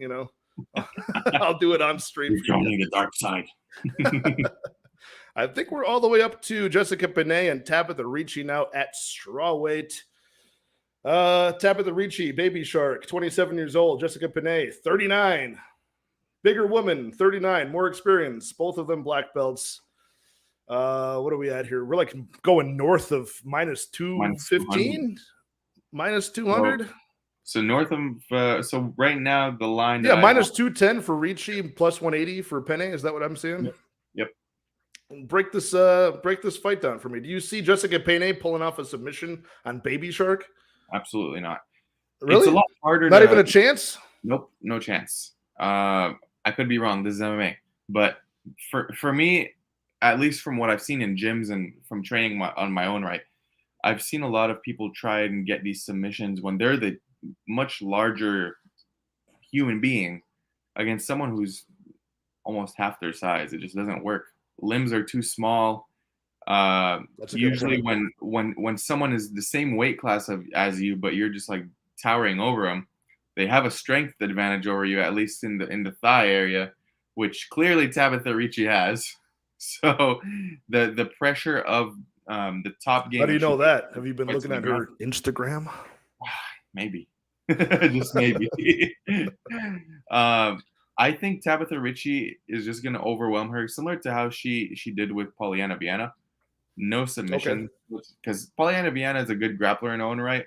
I'll do it on stream. You're joining the dark side. I think we're all the way up to Jessica Penne and Tabitha Ricci now at strawweight. Tabitha Ricci, Baby Shark, 27 years old. Jessica Penne, 39. Bigger woman, 39. More experience. Both of them black belts. What are we at here? We're like going north of minus 215? Minus 200? So north of, so right now the line. Yeah, minus 210 for Ricci, plus 180 for Penne. Is that what I'm seeing? Yep. Break this fight down for me. Do you see Jessica Penne pulling off a submission on Baby Shark? Absolutely not. Really? It's a lot harder. Not even a chance? Nope, no chance. I could be wrong. This is MMA, but for me, at least from what I've seen in gyms and from training on my own right, I've seen a lot of people try and get these submissions when they're the much larger human being against someone who's almost half their size. It just doesn't work. Limbs are too small. Usually when someone is the same weight class as you, but you're just like towering over them, they have a strength advantage over you, at least in the thigh area, which clearly Tabitha Ricci has. So the pressure of the top game. How do you know that? Have you been looking at her Instagram? Maybe. Just maybe. I think Tabitha Ricci is just going to overwhelm her, similar to how she did with Polyana Viana. No submission, because Polyana Viana is a good grappler in her own right.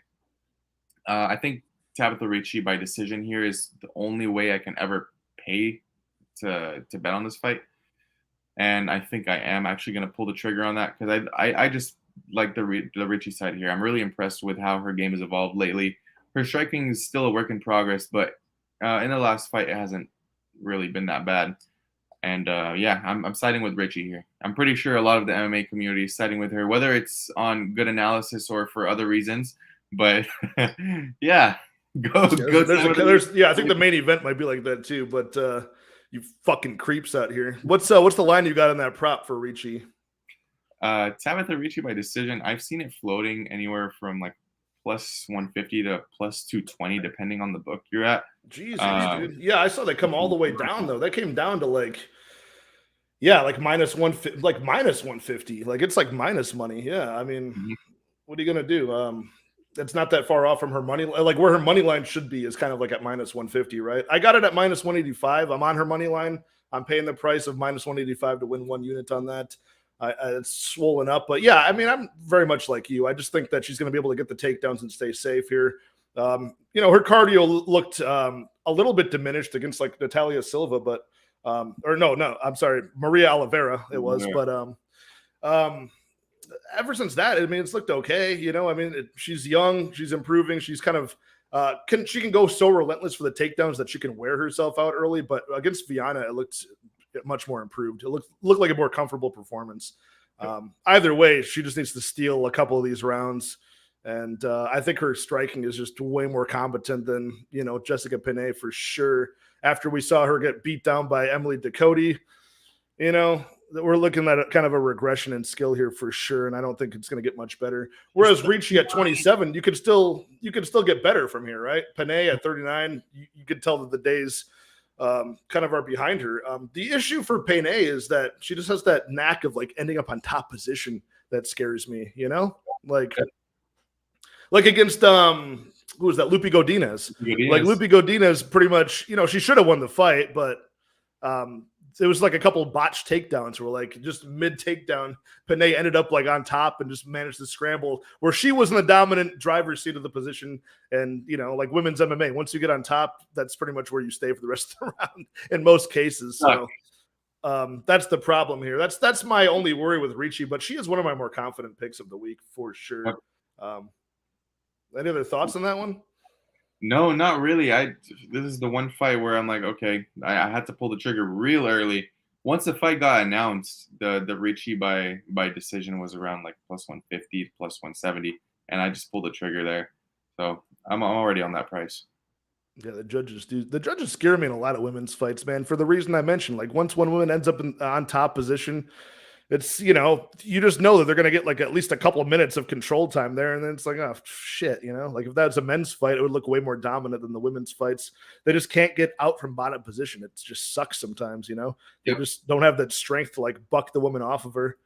I think Tabitha Ricci by decision here is the only way I can ever pay to bet on this fight. And I think I am actually going to pull the trigger on that, because I just like the Ricci side here. I'm really impressed with how her game has evolved lately. Her striking is still a work in progress, but in the last fight, it hasn't really been that bad. And yeah, I'm siding with Ricci here. I'm pretty sure a lot of the MMA community is siding with her, whether it's on good analysis or for other reasons. But yeah, go. I think the main event might be like that too. But you fucking creeps out here. What's the line you got on that prop for Ricci? Tabitha Ricci by decision. I've seen it floating anywhere from like plus 150 to plus 220, depending on the book you're at. Jesus, dude. Yeah, I saw that come all the way down though. That came down to like minus 150. Like it's like minus money. Yeah, I mean, what are you gonna do? It's not that far off from her money. Like where her money line should be is kind of like at minus 150, right? I got it at minus 185. I'm on her money line. I'm paying the price of minus 185 to win 1 unit on that. It's swollen up, but yeah, I mean, I'm very much like you. I just think that she's going to be able to get the takedowns and stay safe here. Her cardio looked a little bit diminished against like Natalia Silva, but I'm sorry, Maria Oliveira it was, but ever since that, I mean, it's looked okay. She's young, she's improving, she's kind of she can go so relentless for the takedowns that she can wear herself out early, but against Viana, it looked much more improved. It looked like a more comfortable performance. Either way, she just needs to steal a couple of these rounds. And I think her striking is just way more competent than, Jessica Penne for sure. After we saw her get beat down by Emily Ducote, we're looking at kind of a regression in skill here for sure. And I don't think it's going to get much better. Whereas Ricci at 27, you could still get better from here, right? Penne at 39, you could tell that the days kind of are behind her. The issue for Penne is that she just has that knack of like ending up on top position that scares me, like against who was that? Lupi Godinez. Like Lupi Godinez pretty much, she should have won the fight, but it was like a couple of botched takedowns where like just mid takedown, Penne ended up like on top and just managed to scramble where she was in the dominant driver's seat of the position. And, like women's MMA, once you get on top, that's pretty much where you stay for the rest of the round in most cases. So that's the problem here. That's my only worry with Ricci, but she is one of my more confident picks of the week for sure. Any other thoughts on that one? No, not really. This is the one fight where I'm like, okay, I had to pull the trigger real early. Once the fight got announced, the Ricci by decision was around like plus 150, plus 170, and I just pulled the trigger there. So I'm already on that price. Yeah, the judges scare me in a lot of women's fights, man, for the reason I mentioned. Like once one woman ends up on top position, it's, you just know that they're going to get like at least a couple of minutes of control time there. And then it's like, oh, shit, like if that was a men's fight, it would look way more dominant than the women's fights. They just can't get out from bottom position. It just sucks sometimes, They just don't have that strength to like buck the woman off of her.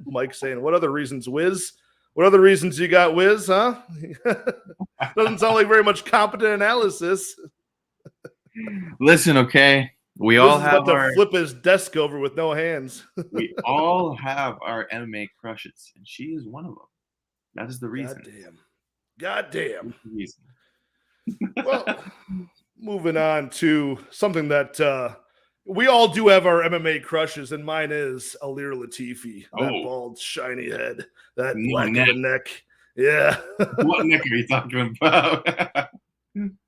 Mike saying, what other reasons, Wiz? What other reasons you got, Wiz, huh? Doesn't sound like very much competent analysis. Listen, okay. We all have to flip his desk over with no hands. We all have our MMA crushes, and she is one of them. That is the reason. God damn. Well, moving on to something that we all do have our MMA crushes, and mine is Alir Latifi. That bald, shiny head, that black of a neck. Yeah. What neck are you talking about?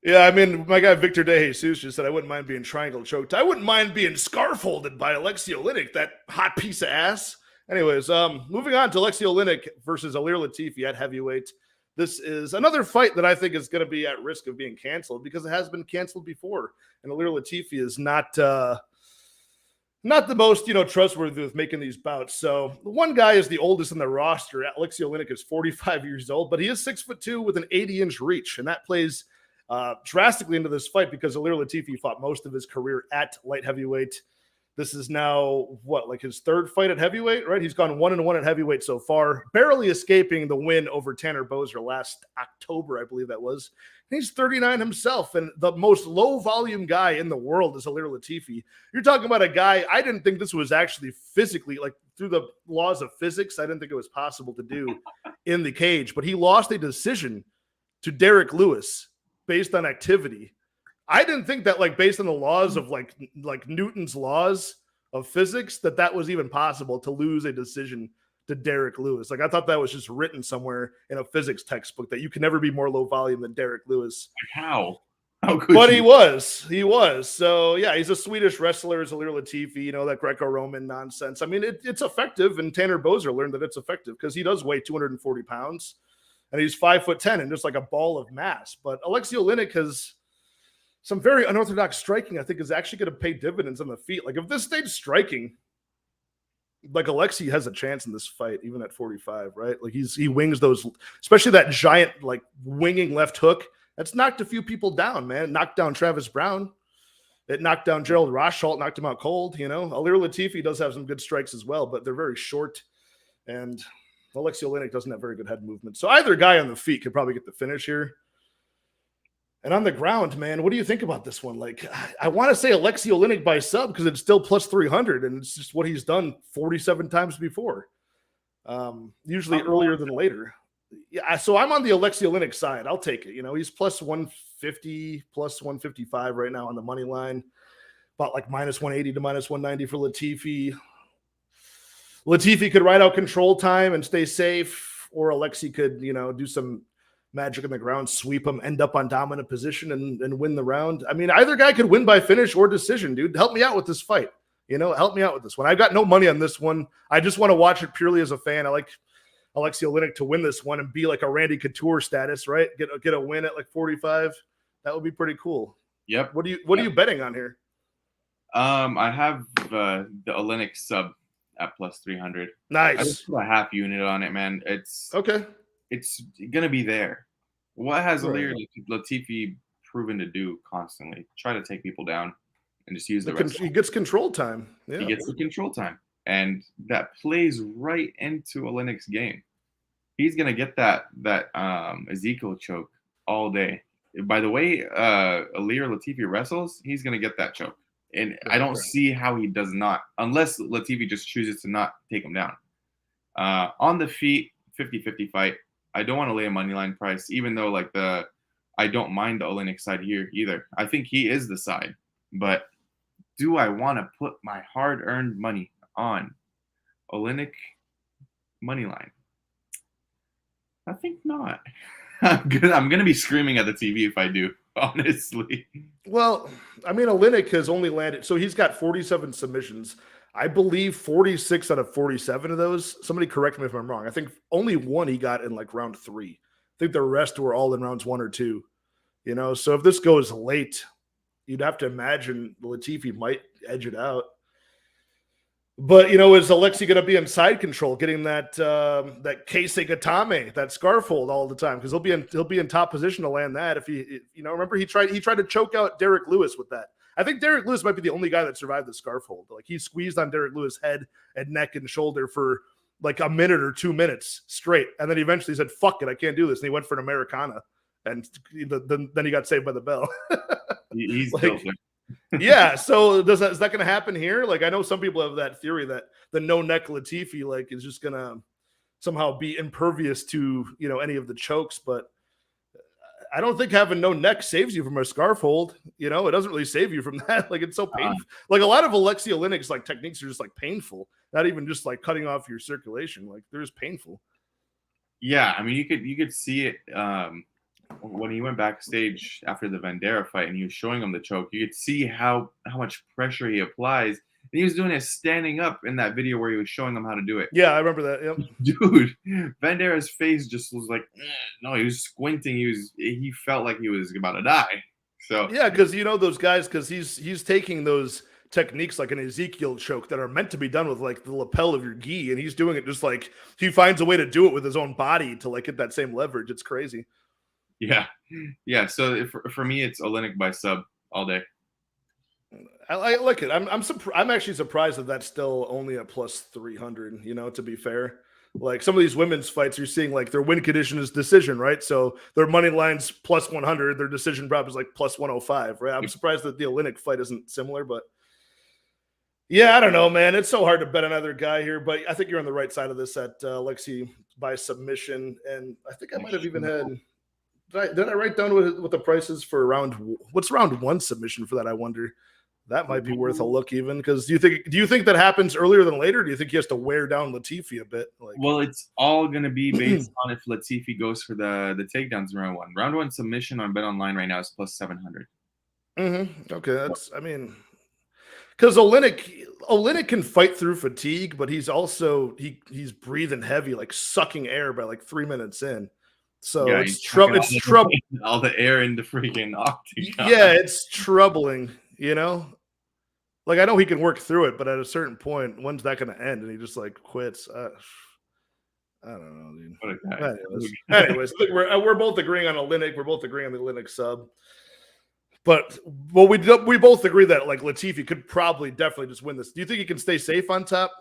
Yeah, I mean, my guy Victor De Jesus just said I wouldn't mind being triangle choked. I wouldn't mind being scarf holded by Alexei Oleinik, that hot piece of ass. Anyways, moving on to Alexei Oleinik versus Ilir Latifi at heavyweight. This is another fight that I think is going to be at risk of being canceled because it has been canceled before, and Ilir Latifi is not the most trustworthy with making these bouts. So the one guy is the oldest in the roster. Alexei Oleinik is 45 years old, but he is 6'2" with an 80-inch reach, and that plays drastically into this fight because Ilir Latifi fought most of his career at light heavyweight. This is now his third fight at heavyweight, right? He's gone 1-1 at heavyweight so far, barely escaping the win over Tanner Boser last October, I believe that was. And he's 39 himself, and the most low volume guy in the world is Ilir Latifi. You're talking about a guy, I didn't think this was actually physically, through the laws of physics, I didn't think it was possible to do in the cage, but he lost a decision to Derek Lewis based on activity. I didn't think that based on the laws of like Newton's laws of physics that was even possible to lose a decision to Derek Lewis. I thought that was just written somewhere in a physics textbook that you can never be more low volume than Derek Lewis. How could but you? He was. So yeah, he's a Swedish wrestler, is Ilir Latifi, that Greco-Roman nonsense. I mean, it's effective, and Tanner Boser learned that it's effective because he does weigh 240 pounds and he's 5'10" and just like a ball of mass. But Alexei Oleinik has some very unorthodox striking, I think, is actually going to pay dividends on the feet. If this stayed striking, Alexei has a chance in this fight, even at 45, right? He wings those, especially that giant, winging left hook. That's knocked a few people down, man. It knocked down Travis Brown. It knocked down Gerald Rosholt, knocked him out cold, Ilir Latifi does have some good strikes as well, but they're very short. And Alexei Oleinik doesn't have very good head movement. So either guy on the feet could probably get the finish here. And on the ground, man, what do you think about this one? I want to say Alexei Oleinik by sub because it's still plus 300, and it's just what he's done 47 times before, usually earlier than later. Yeah, so I'm on the Alexei Oleinik side. I'll take it. He's plus 150, plus 155 right now on the money line, about minus 180 to minus 190 for Latifi. Latifi could ride out control time and stay safe, or Alexei could, do some magic on the ground, sweep him, end up on dominant position and win the round. I mean, either guy could win by finish or decision, dude. Help me out with this fight. Help me out with this one. I've got no money on this one. I just want to watch it purely as a fan. I like Alexei Oleinik to win this one and be like a Randy Couture status, right? Get a win at 45. That would be pretty cool. Yep. What are you betting on here? I have the Oleinik sub at plus 300. Nice. I just put a half unit on it, man. It's okay. It's gonna be there. What has Ilir Latifi proven to do constantly? Try to take people down and just use the rest. He gets control time. Yeah. He gets the control time, and that plays right into Oleinik's game. He's gonna get that Ezekiel choke all day. By the way, Ilir Latifi wrestles, he's gonna get that choke, and I don't see how he does not, unless Latifi just chooses to not take him down. On the feet, 50-50 fight. I don't want to lay a money line price, even though I don't mind the Oleinik side here either. I think he is the side, but do I want to put my hard-earned money on Oleinik money line? I think not. I'm gonna be screaming at the TV if I do, honestly. Well, I mean, Oleinik has only landed, so he's got 47 submissions. I believe 46 out of 47 of those, somebody correct me if I'm wrong, I think only one he got in round 3. I think the rest were all in rounds 1 or 2. So if this goes late, you'd have to imagine Latifi might edge it out. But, is Alexei going to be in side control, getting that Keisei Gatame, that scarf hold all the time? Because he'll be in top position to land that. If he remember he tried to choke out Derek Lewis with that. I think Derek Lewis might be the only guy that survived the scarf hold. He squeezed on Derek Lewis' head and neck and shoulder for a minute or 2 minutes straight. And then he eventually said, fuck it, I can't do this. And he went for an Americana. And then he got saved by the bell. He's yeah. So is that going to happen here? I know some people have that theory that the no neck Latifi is just going to somehow be impervious to, any of the chokes. But I don't think having no neck saves you from a scarf hold. It doesn't really save you from that. It's so painful. A lot of Alexei Oleinik's techniques are just painful. Not even just cutting off your circulation. They're just painful. Yeah, I mean, you could see it when he went backstage after the Vandera fight and he was showing him the choke. You could see how much pressure he applies. And he was doing it standing up in that video where he was showing him how to do it. Yeah, I remember that. Yep. Dude, Vandera's face just was like, no, he was squinting. He felt like he was about to die. So Yeah, because you know those guys, because he's taking those techniques like an Ezekiel choke that are meant to be done with like the lapel of your gi, and he's doing it just like he finds a way to do it with his own body to like get that same leverage. It's crazy. yeah, yeah. So for me, it's Oleinik by sub all day. I like it. I'm actually surprised that that's still only a plus 300. You know, to be fair, like some of these women's fights, you're seeing like their win condition is decision, right? So their money line's plus 100, their decision prop is like plus 105, right? I'm surprised that the Oleinik fight isn't similar, but yeah, I don't know, man. It's so hard to bet another guy here, but I think you're on the right side of this at Lexi by submission, and I think I might have even had. Did I write down what the price is for what's round one submission for that? I wonder. That might be worth a look, even because do you think that happens earlier than later? Do you think he has to wear down Latifi a bit? Like, well, it's all gonna be based on if Latifi goes for the takedowns in round one. Round one submission on Bet Online right now is plus 700. Okay, that's because Oleinik can fight through fatigue, but he's also he's breathing heavy, like sucking air by like 3 minutes in. So yeah, it's trouble. All the air in the freaking octagon. Yeah, it's troubling. You know, like I know he can work through it, but at a certain point, when's that going to end? And he just like quits. I don't know, dude. What a guy. Anyways, I think we're both agreeing on Oleinik. We're both agreeing on the Oleinik sub. But we both agree that like Latifi could probably definitely just win this. Do you think he can stay safe on top?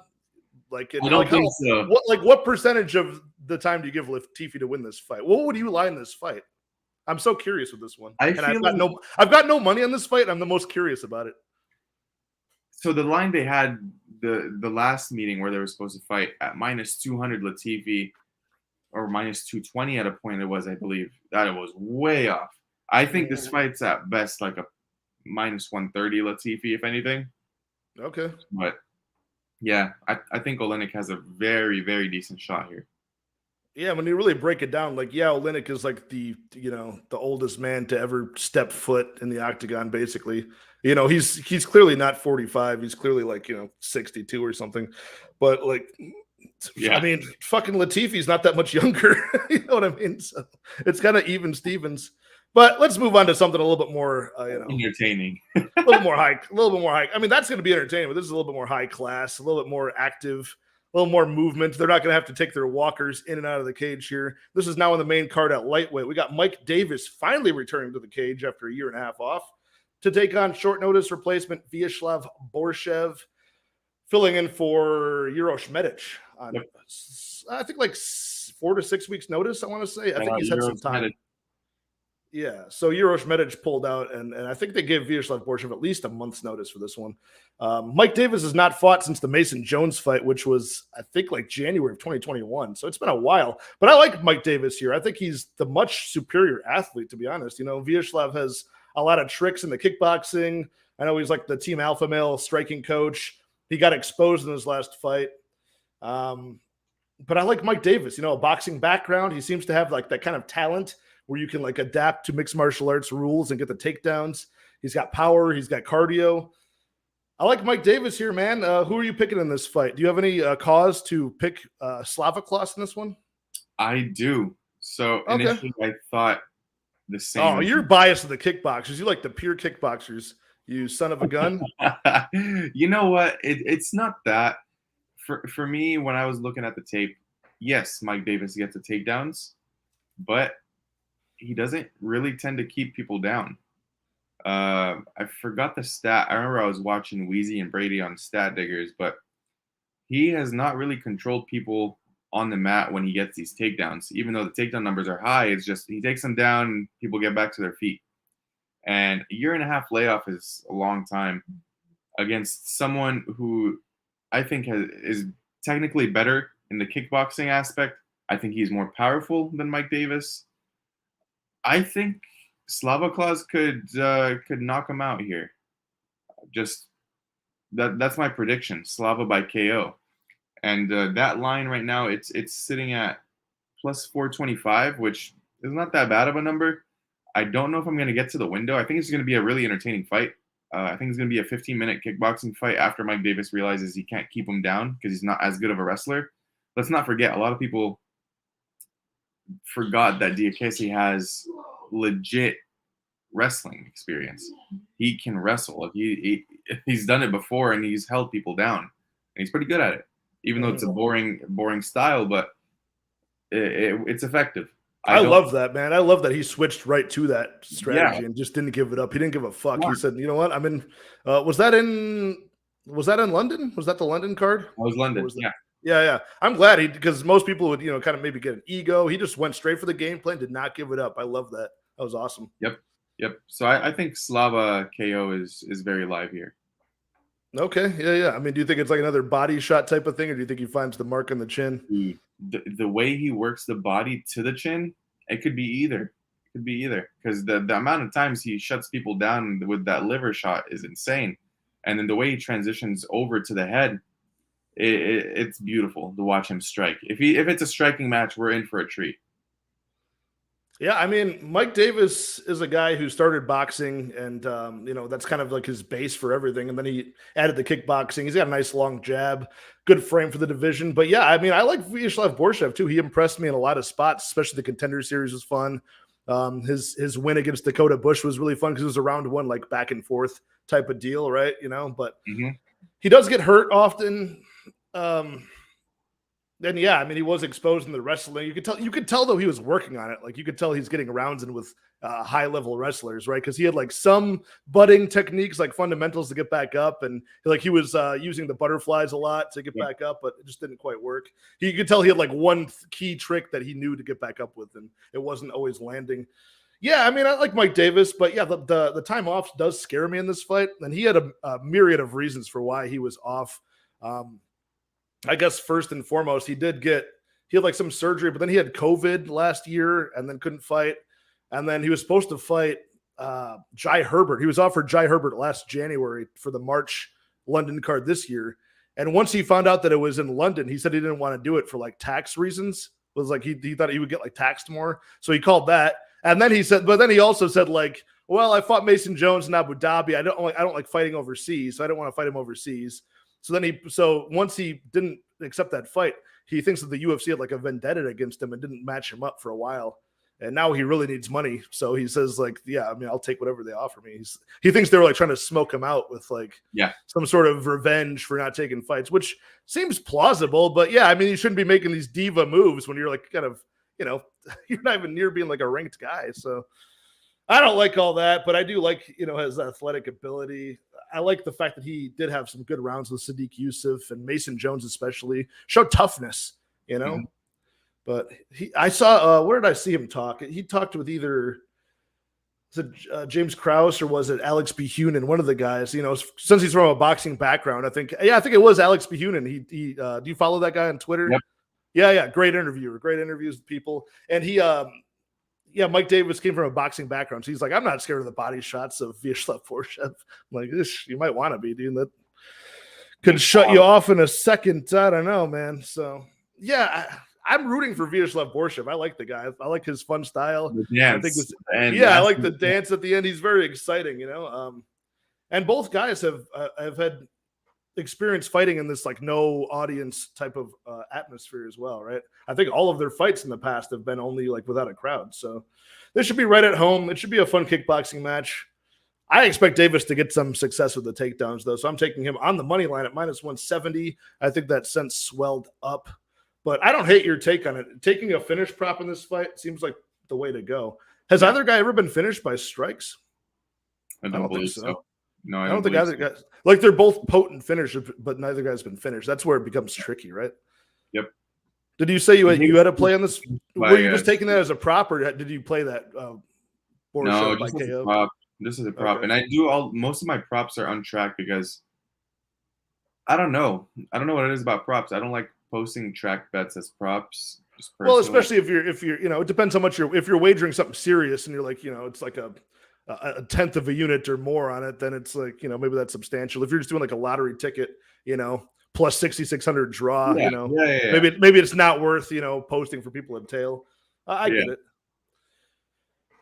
Like, I don't think so. What percentage of the time do you give Latifi to win this fight? What would you line this fight? I'm so curious with this one. I've got no money on this fight. I'm the most curious about it. So the line they had the last meeting where they were supposed to fight at minus 200 Latifi or minus 220 at a point it was, I believe, that it was way off. I think this fight's at best like a minus 130 Latifi, if anything. Okay. But yeah, I think Oleinik has a very, very decent shot here. Yeah, when you really break it down, like, yeah, Oleinik is like the oldest man to ever step foot in the octagon, basically. You know, he's clearly not 45. He's clearly like, 62 or something. But like, yeah. I mean, fucking Latifi's not that much younger. You know what I mean? So it's kind of even Stevens. But let's move on to something a little bit more, entertaining. a little bit more high. I mean, that's going to be entertaining, but this is a little bit more high class, a little bit more active, a little more movement. They're not going to have to take their walkers in and out of the cage here. This is now on the main card at lightweight. We got Mike Davis finally returning to the cage after a year and a half off to take on short notice replacement Vyacheslav Borshchev, filling in for Uroš Medic on, I think, like 4 to 6 weeks notice, I want to say. I think he's had some time. Yeah, so Uroš Medic pulled out, and I think they gave Vyacheslav Borshchev at least a month's notice for this one. Mike Davis has not fought since the Mason Jones fight, which was, I think, like January of 2021. So it's been a while. But I like Mike Davis here. I think he's the much superior athlete, to be honest. Vyacheslav has a lot of tricks in the kickboxing. I know he's like the team alpha male striking coach. He got exposed in his last fight. But I like Mike Davis, a boxing background. He seems to have like that kind of talent where you can like adapt to mixed martial arts rules and get the takedowns. He's got power. He's got cardio. I like Mike Davis here, man. Who are you picking in this fight? Do you have any cause to pick Slavoklas in this one? I do. So initially I thought the same. Oh, you're biased to the kickboxers. You like the pure kickboxers, you son of a gun. You know what? It's not that. For me, when I was looking at the tape, yes, Mike Davis gets the takedowns, but he doesn't really tend to keep people down. I forgot the stat. I remember I was watching Weezy and Brady on Stat Diggers, but he has not really controlled people on the mat when he gets these takedowns. Even though the takedown numbers are high, it's just he takes them down and people get back to their feet. And a year and a half layoff is a long time against someone who I think is technically better in the kickboxing aspect. I think he's more powerful than Mike Davis. I think Slavoklas could knock him out here. Just that's my prediction. Slava by KO, and that line right now it's sitting at plus 425, which is not that bad of a number. I don't know if I'm going to get to the window. I think it's going to be a really entertaining fight. I think it's going to be a 15-minute kickboxing fight after Mike Davis realizes he can't keep him down because he's not as good of a wrestler. Let's not forget, a lot of people forgot that Diakese has legit wrestling experience. He can wrestle. Like he's done it before, and he's held people down, and he's pretty good at it. Even though it's a boring style, but it's effective. I love that, man. I love that he switched right to that strategy and just didn't give it up. He didn't give a fuck. He said, "You know what? I'm in." Was that in London? Was that the London card? It was London. Yeah. I'm glad because most people would, kind of maybe get an ego. He just went straight for the game plan, did not give it up. I love that. That was awesome. Yep. So I think Slava KO is very live here. Okay. Yeah. I mean, do you think it's like another body shot type of thing, or do you think he finds the mark on the chin? The way he works the body to the chin, it could be either. Because the amount of times he shuts people down with that liver shot is insane. And then the way he transitions over to the head, it's beautiful to watch him strike. If it's a striking match, we're in for a treat. Yeah, I mean, Mike Davis is a guy who started boxing, and that's kind of like his base for everything. And then he added the kickboxing. He's got a nice long jab, good frame for the division. But yeah, I mean, I like Vyacheslav Borshchev too. He impressed me in a lot of spots, especially the Contender Series was fun. His win against Dakota Bush was really fun because it was a round one, like back and forth type of deal, right? But he does get hurt often. Then yeah, I mean, he was exposed in the wrestling. You could tell though he was working on it. Like you could tell he's getting rounds in with high level wrestlers, right? Because he had like some budding techniques, like fundamentals to get back up, and like he was using the butterflies a lot to get back up, but it just didn't quite work. You could tell he had like one key trick that he knew to get back up with, and it wasn't always landing. Yeah, I mean, I like Mike Davis, but yeah, the time off does scare me in this fight, and he had a myriad of reasons for why he was off. I guess first and foremost, he had like some surgery, but then he had COVID last year and then couldn't fight. And then he was supposed to fight Jai Herbert. He was offered Jai Herbert last January for the March London card this year. And once he found out that it was in London, he said he didn't want to do it for like tax reasons. It was like he thought he would get like taxed more. So he called that. And then he also said like, well, I fought Mason Jones in Abu Dhabi. I don't like fighting overseas, so I don't want to fight him overseas. So once he didn't accept that fight, he thinks that the UFC had like a vendetta against him and didn't match him up for a while. And now he really needs money. So he says like, yeah, I mean, I'll take whatever they offer me. He thinks they were like trying to smoke him out with like some sort of revenge for not taking fights, which seems plausible. But yeah, I mean, you shouldn't be making these diva moves when you're like kind of, you're not even near being like a ranked guy. So I don't like all that, but I do like, his athletic ability. I like the fact that he did have some good rounds with Sadiq Yusuff and Mason Jones, especially showed toughness, But I saw, where did I see him talk? He talked with either James Krause or was it Alex B. Hunan, one of the guys, since he's from a boxing background, I think it was Alex B. Hunan. He do you follow that guy on Twitter? Yep. Yeah. Great interviewer, great interviews with people. And Mike Davis came from a boxing background. So he's like, I'm not scared of the body shots of Vyacheslav Borshchev. I'm like, you might want to be, dude. That could shut you off in a second. I don't know, man. So, yeah, I'm rooting for Vyacheslav Borshchev. I like the guy. I like his fun style. I like the dance at the end. He's very exciting, and both guys have had experience fighting in this like no audience type of atmosphere as well, right? I think all of their fights in the past have been only like without a crowd. So this should be right at home. It should be a fun kickboxing match. I expect Davis to get some success with the takedowns though. So I'm taking him on the money line at -170. I think that sense swelled up, but I don't hate your take on it. Taking a finish prop in this fight seems like the way to go. Has either guy ever been finished by strikes? I don't believe so. No, I don't think either guys. Like they're both potent finishers, but neither guy's been finished. That's where it becomes tricky, right? Yep. Did you say you had a play on this? Were you just taking that as a prop, or did you play that? No, just as a prop. This is a prop, and I do most of my props are untracked because I don't know. I don't know what it is about props. I don't like posting track bets as props. Well, especially if you're it depends how much if you're wagering something serious and you're like it's like a tenth of a unit or more on it, then it's like maybe that's substantial. If you're just doing like a lottery ticket, plus 6,600 draw. Yeah, You know, yeah. maybe it's not worth posting for people in tail. I get it.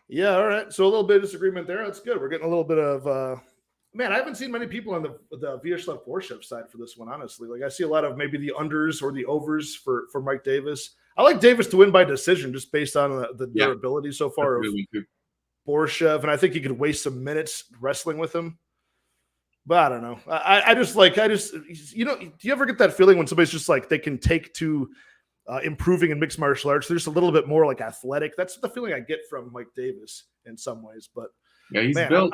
Yeah, all right. So a little bit of disagreement there. That's good. We're getting a little bit of man. I haven't seen many people on the Vyacheslav Borshchev side for this one, honestly. Like I see a lot of maybe the unders or the overs for Mike Davis. I like Davis to win by decision just based on the durability so far of Borshchev, and I think he could waste some minutes wrestling with him. But I don't know. I just do you ever get that feeling when somebody's just like they can take to improving in mixed martial arts? They're just a little bit more like athletic. That's the feeling I get from Mike Davis in some ways. But yeah, he's built.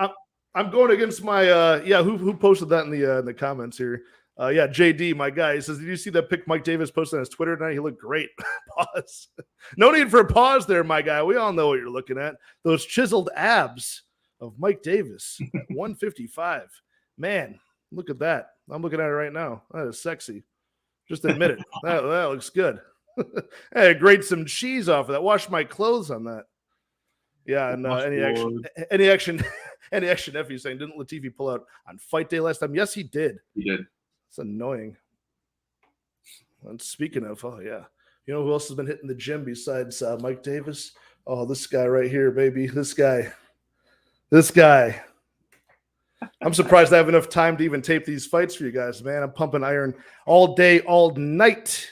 I'm going against my who posted that in the comments here? JD, my guy. He says, did you see that pic Mike Davis posted on his Twitter tonight? He looked great. Pause. No need for a pause there, my guy. We all know what you're looking at. Those chiseled abs of Mike Davis at 155. Man, look at that. I'm looking at it right now. That is sexy. Just admit it. That looks good. Hey, I grate some cheese off of that. Wash my clothes on that. Yeah, and any action nephew saying, didn't Latifi pull out on fight day last time? Yes, he did. He did. It's annoying. And speaking of, you know who else has been hitting the gym besides Mike Davis? Oh, this guy right here, baby. This guy. I'm surprised I have enough time to even tape these fights for you guys, man. I'm pumping iron all day, all night.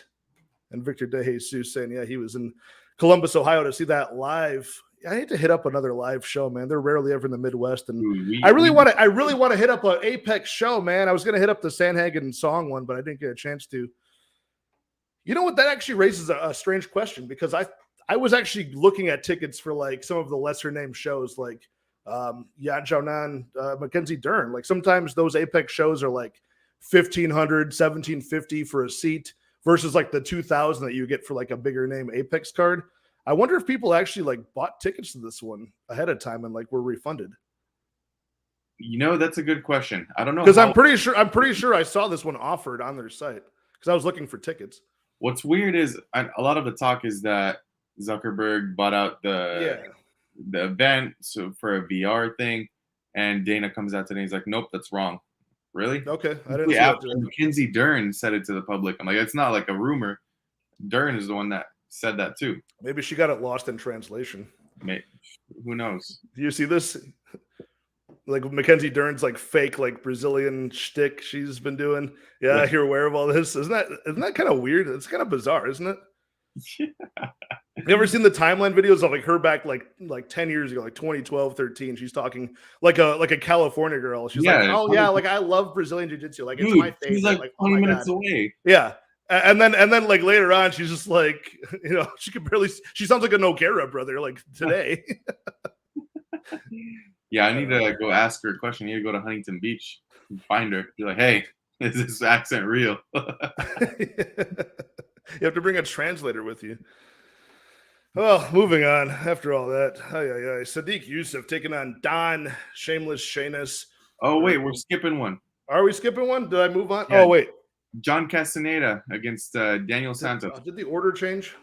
And Victor De Jesus saying, he was in Columbus, Ohio to see that live. I need to hit up another live show, man. They're rarely ever in the Midwest, and I really want to hit up an Apex show, man. I was going to hit up the Sanhagen song one, but I didn't get a chance to. You know what? That actually raises a strange question because I was actually looking at tickets for like some of the lesser named shows, like Xiaonan, Mackenzie Dern. Like sometimes those Apex shows are like $1,500, $1,750 for a seat versus like the $2,000 that you get for like a bigger name Apex card. I wonder if people actually like bought tickets to this one ahead of time and like were refunded. That's a good question. I don't know because I'm pretty sure I saw this one offered on their site because I was looking for tickets. What's weird is a lot of the talk is that Zuckerberg bought out the event for a VR thing, and Dana comes out today. He's like, "Nope, that's wrong." Really? Okay, I didn't see that. Mackenzie Dern said it to the public. I'm like, it's not like a rumor. Dern is the one that said that too. Maybe she got it lost in translation. Who knows? Do you see this? Like Mackenzie Dern's like fake like Brazilian shtick she's been doing. Yeah, you're aware of all this. Isn't that kind of weird? It's kind of bizarre, isn't it? Yeah. You ever seen the timeline videos of like her back like 10 years ago, like 2012, 13? She's talking like a California girl. She's like, oh yeah, like I love Brazilian jiu-jitsu. Like it's my favorite. She's like 20 minutes away. Yeah. And then like later on, she's just like, she sounds like a Nogueira brother, like today. Yeah, I need to go ask her a question. I need to go to Huntington Beach and find her. Be like, hey, is this accent real? You have to bring a translator with you. Well, moving on. After all that, Sadiq Yusuff taking on Don Shameless Shainis. Oh wait, we're skipping one. Are we skipping one? Did I move on? Yeah. Oh wait, John Castaneda against Daniel Santos. Did the order change?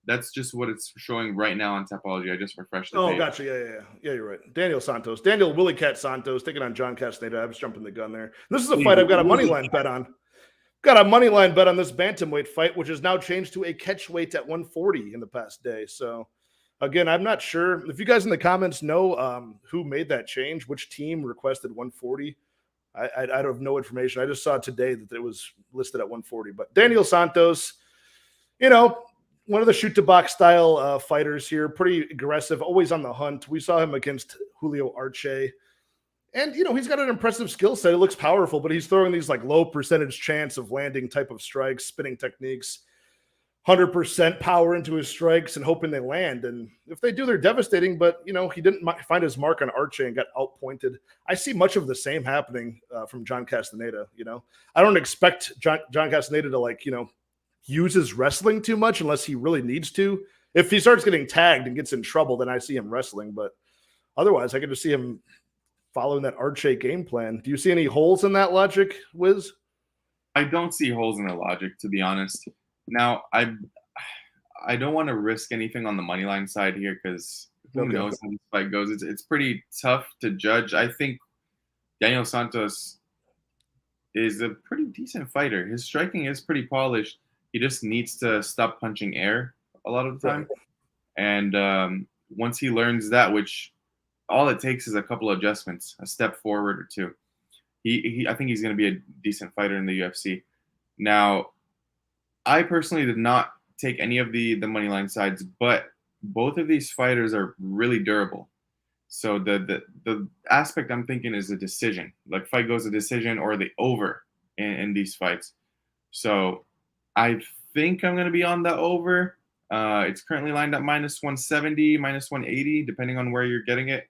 That's just what it's showing right now on Tapology. I just refreshed it. Oh, gotcha. Yeah, you're right. Daniel Willie Cat Santos taking on John Castaneda. I was jumping the gun there. This is a fight I've got a money line bet on. Got a money line bet on this bantamweight fight, which has now changed to a catch weight at 140 in the past day. So, again, I'm not sure. If you guys in the comments know who made that change, which team requested 140, I have no information. I just saw today that it was listed at 140. But Daniel Santos, one of the shoot-to-box style fighters here, pretty aggressive, always on the hunt. We saw him against Julio Arce. And, he's got an impressive skill set. It looks powerful, but he's throwing these like low percentage chance of landing type of strikes, spinning techniques, 100% power into his strikes and hoping they land. And if they do, they're devastating. But, he didn't find his mark on Arce and got outpointed. I see much of the same happening from John Castaneda. I don't expect John Castaneda to use his wrestling too much unless he really needs to. If he starts getting tagged and gets in trouble, then I see him wrestling. But otherwise, I can just see him following that Arce game plan. Do you see any holes in that logic, Wiz? I don't see holes in the logic, to be honest. Now, I don't want to risk anything on the money line side here because who knows how this fight goes. It's pretty tough to judge. I think Daniel Santos is a pretty decent fighter. His striking is pretty polished. He just needs to stop punching air a lot of the time. Right. And once he learns that, which all it takes is a couple of adjustments, a step forward or two, I think he's going to be a decent fighter in the UFC. Now, I personally did not take any of the money line sides, but both of these fighters are really durable. So the aspect I'm thinking is a decision, like fight goes a decision or the over in these fights. So I think I'm going to be on the over. It's currently lined up minus 170, minus 180, depending on where you're getting it,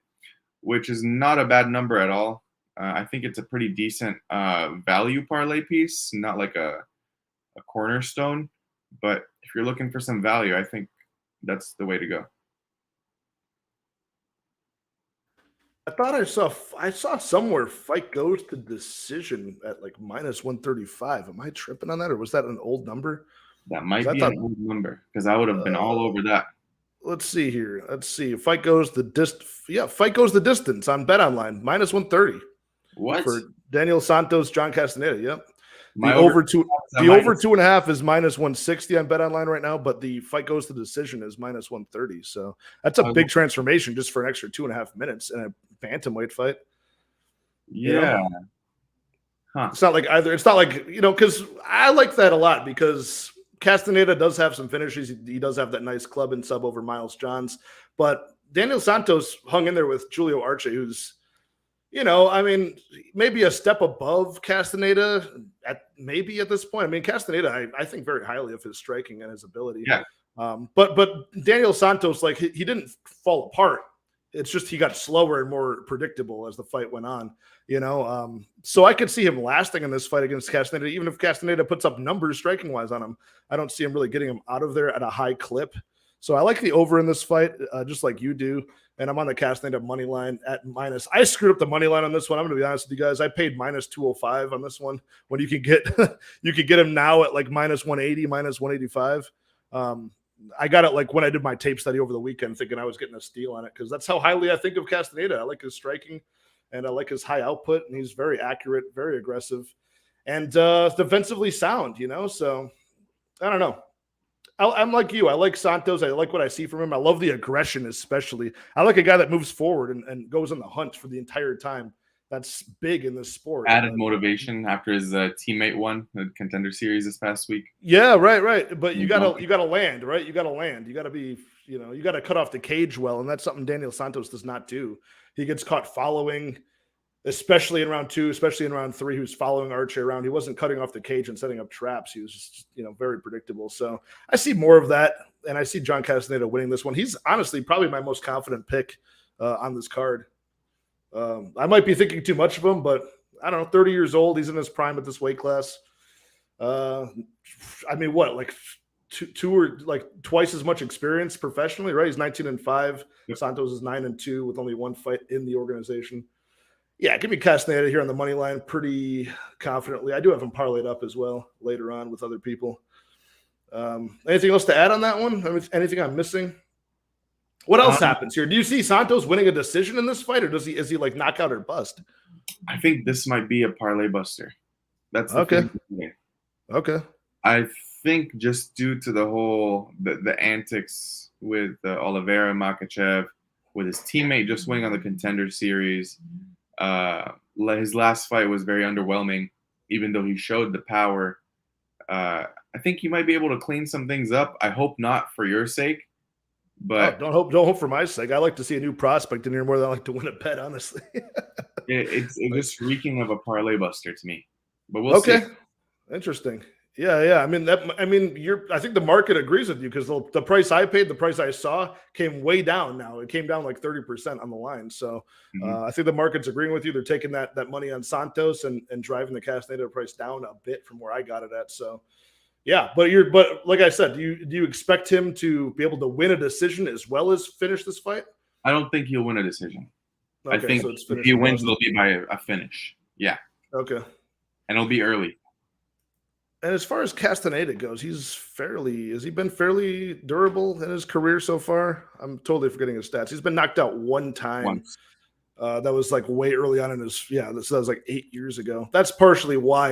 which is not a bad number at all. I think it's a pretty decent value parlay piece, not like a cornerstone. But if you're looking for some value, I think that's the way to go. I thought I saw somewhere fight goes to decision at like minus 135. Am I tripping on that, or was that an old number? That might be an old number because I would have been all over that. Let's see here. Let's see. Fight goes the fight goes the distance on BetOnline minus 130. What for Daniel Santos, John Castaneda? Yep. My The over 2.5 is minus 160 on BetOnline right now, but the fight goes to decision is minus 130. So that's a big transformation just for an extra 2.5 minutes in a bantamweight fight. Yeah. Huh. It's not like either. It's not like, because I like that a lot because Castaneda does have some finishes. He does have that nice club and sub over Miles Johns, but Daniel Santos hung in there with Julio Arce, who's, maybe a step above Castaneda at this point. I mean, Castaneda, I think very highly of his striking and his ability. Yeah. But Daniel Santos, like he didn't fall apart. It's just he got slower and more predictable as the fight went on, So I could see him lasting in this fight against Castaneda, even if Castaneda puts up numbers striking wise on him. I don't see him really getting him out of there at a high clip. So I like the over in this fight, just like you do. And I'm on the Castaneda money line at minus. I screwed up the money line on this one. I'm going to be honest with you guys. I paid minus 205 on this one when you can get him now at like minus 180, minus 185. I got it like when I did my tape study over the weekend, thinking I was getting a steal on it because that's how highly I think of Castaneda. I like his striking and I like his high output, and he's very accurate, very aggressive, and defensively sound. So I don't know. I'm like you. I like Santos. I like what I see from him. I love the aggression, especially. I like a guy that moves forward and goes on the hunt for the entire time. That's big in this sport. Added motivation after his teammate won the Contender Series this past week. Yeah, right. But you gotta land, right? You gotta land. You gotta be, you gotta cut off the cage well, and that's something Daniel Santos does not do. He gets caught following, especially in round 2, especially in round 3. He was following Arce around. He wasn't cutting off the cage and setting up traps. He was just, very predictable. So I see more of that, and I see John Castaneda winning this one. He's honestly probably my most confident pick on this card. I might be thinking too much of him, but I don't know. 30 years old. He's in his prime at this weight class. Like two or like twice as much experience professionally, right? He's 19-5. Yep. Santos is 9-2 with only one fight in the organization. Yeah, give me Castaneda here on the money line pretty confidently. I do have him parlayed up as well later on with other people. Anything else to add on that one? Anything I'm missing? What else happens here? Do you see Santos winning a decision in this fight, or is he like knockout or bust? I think this might be a parlay buster. That's okay. Okay. I think just due to the whole the antics with Oliveira, Makhachev, with his teammate just winning on the Contender Series. His last fight was very underwhelming, even though he showed the power. I think he might be able to clean some things up. I hope not for your sake, but don't hope for my sake. I like to see a new prospect in here more than I like to win a bet, honestly. it's just reeking of a parlay buster to me, but we'll see. Interesting. Yeah. I think the market agrees with you because the price I paid, the price I saw came way down now. It came down like 30% on the line. So I think the market's agreeing with you. They're taking that money on Santos and driving the Castaneda price down a bit from where I got it at. So yeah, but like I said, do you expect him to be able to win a decision as well as finish this fight? I don't think he'll win a decision. Okay, I think if he wins, it'll be by a finish. Yeah. Okay. And it'll be early. And as far as Castaneda goes, has he been fairly durable in his career so far? I'm totally forgetting his stats. He's been knocked out one time. Once. That was like way early on in his, that was like 8 years ago. That's partially why